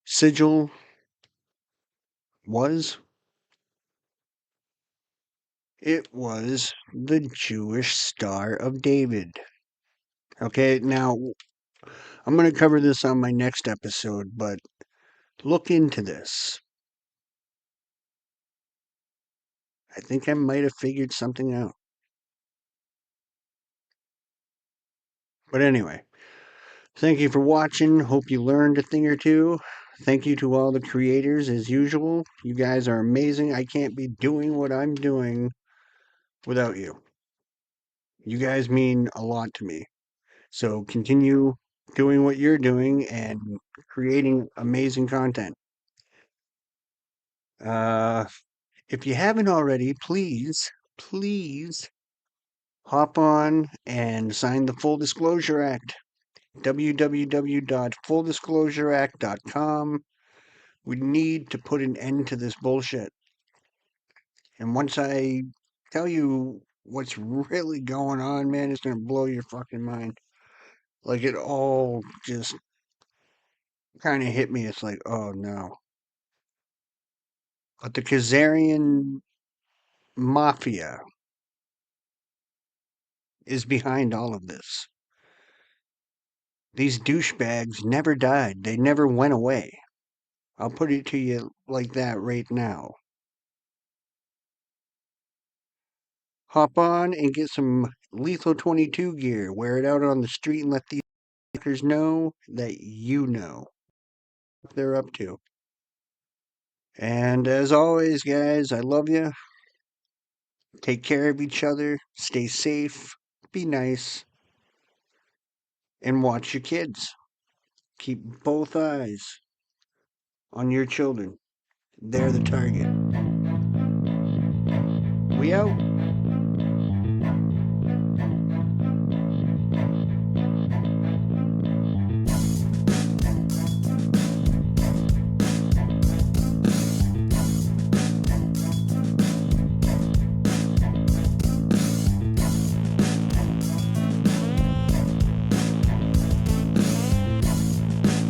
sigil was? It was the Jewish Star of David. Okay, now, I'm going to cover this on my next episode, but look into this. I think I might have figured something out. But anyway, thank you for watching. Hope you learned a thing or two. Thank you to all the creators as usual. You guys are amazing. I can't be doing what I'm doing without you. You guys mean a lot to me. So continue doing what you're doing and creating amazing content. If you haven't already, please hop on and sign the Full Disclosure Act. www.fulldisclosureact.com. We need to put an end to this bullshit. And once I tell you what's really going on, man, it's going to blow your fucking mind. Like, it all just kind of hit me. It's like, oh no. But the Khazarian mafia is behind all of this. These douchebags never died. They never went away. I'll put it to you like that right now. Hop on and get some Lethal 22 gear. Wear it out on the street and let these fuckers know that you know what they're up to. And as always, guys, I love you. Take care of each other. Stay safe. Be nice. And watch your kids. Keep both eyes on your children. They're the target. We out.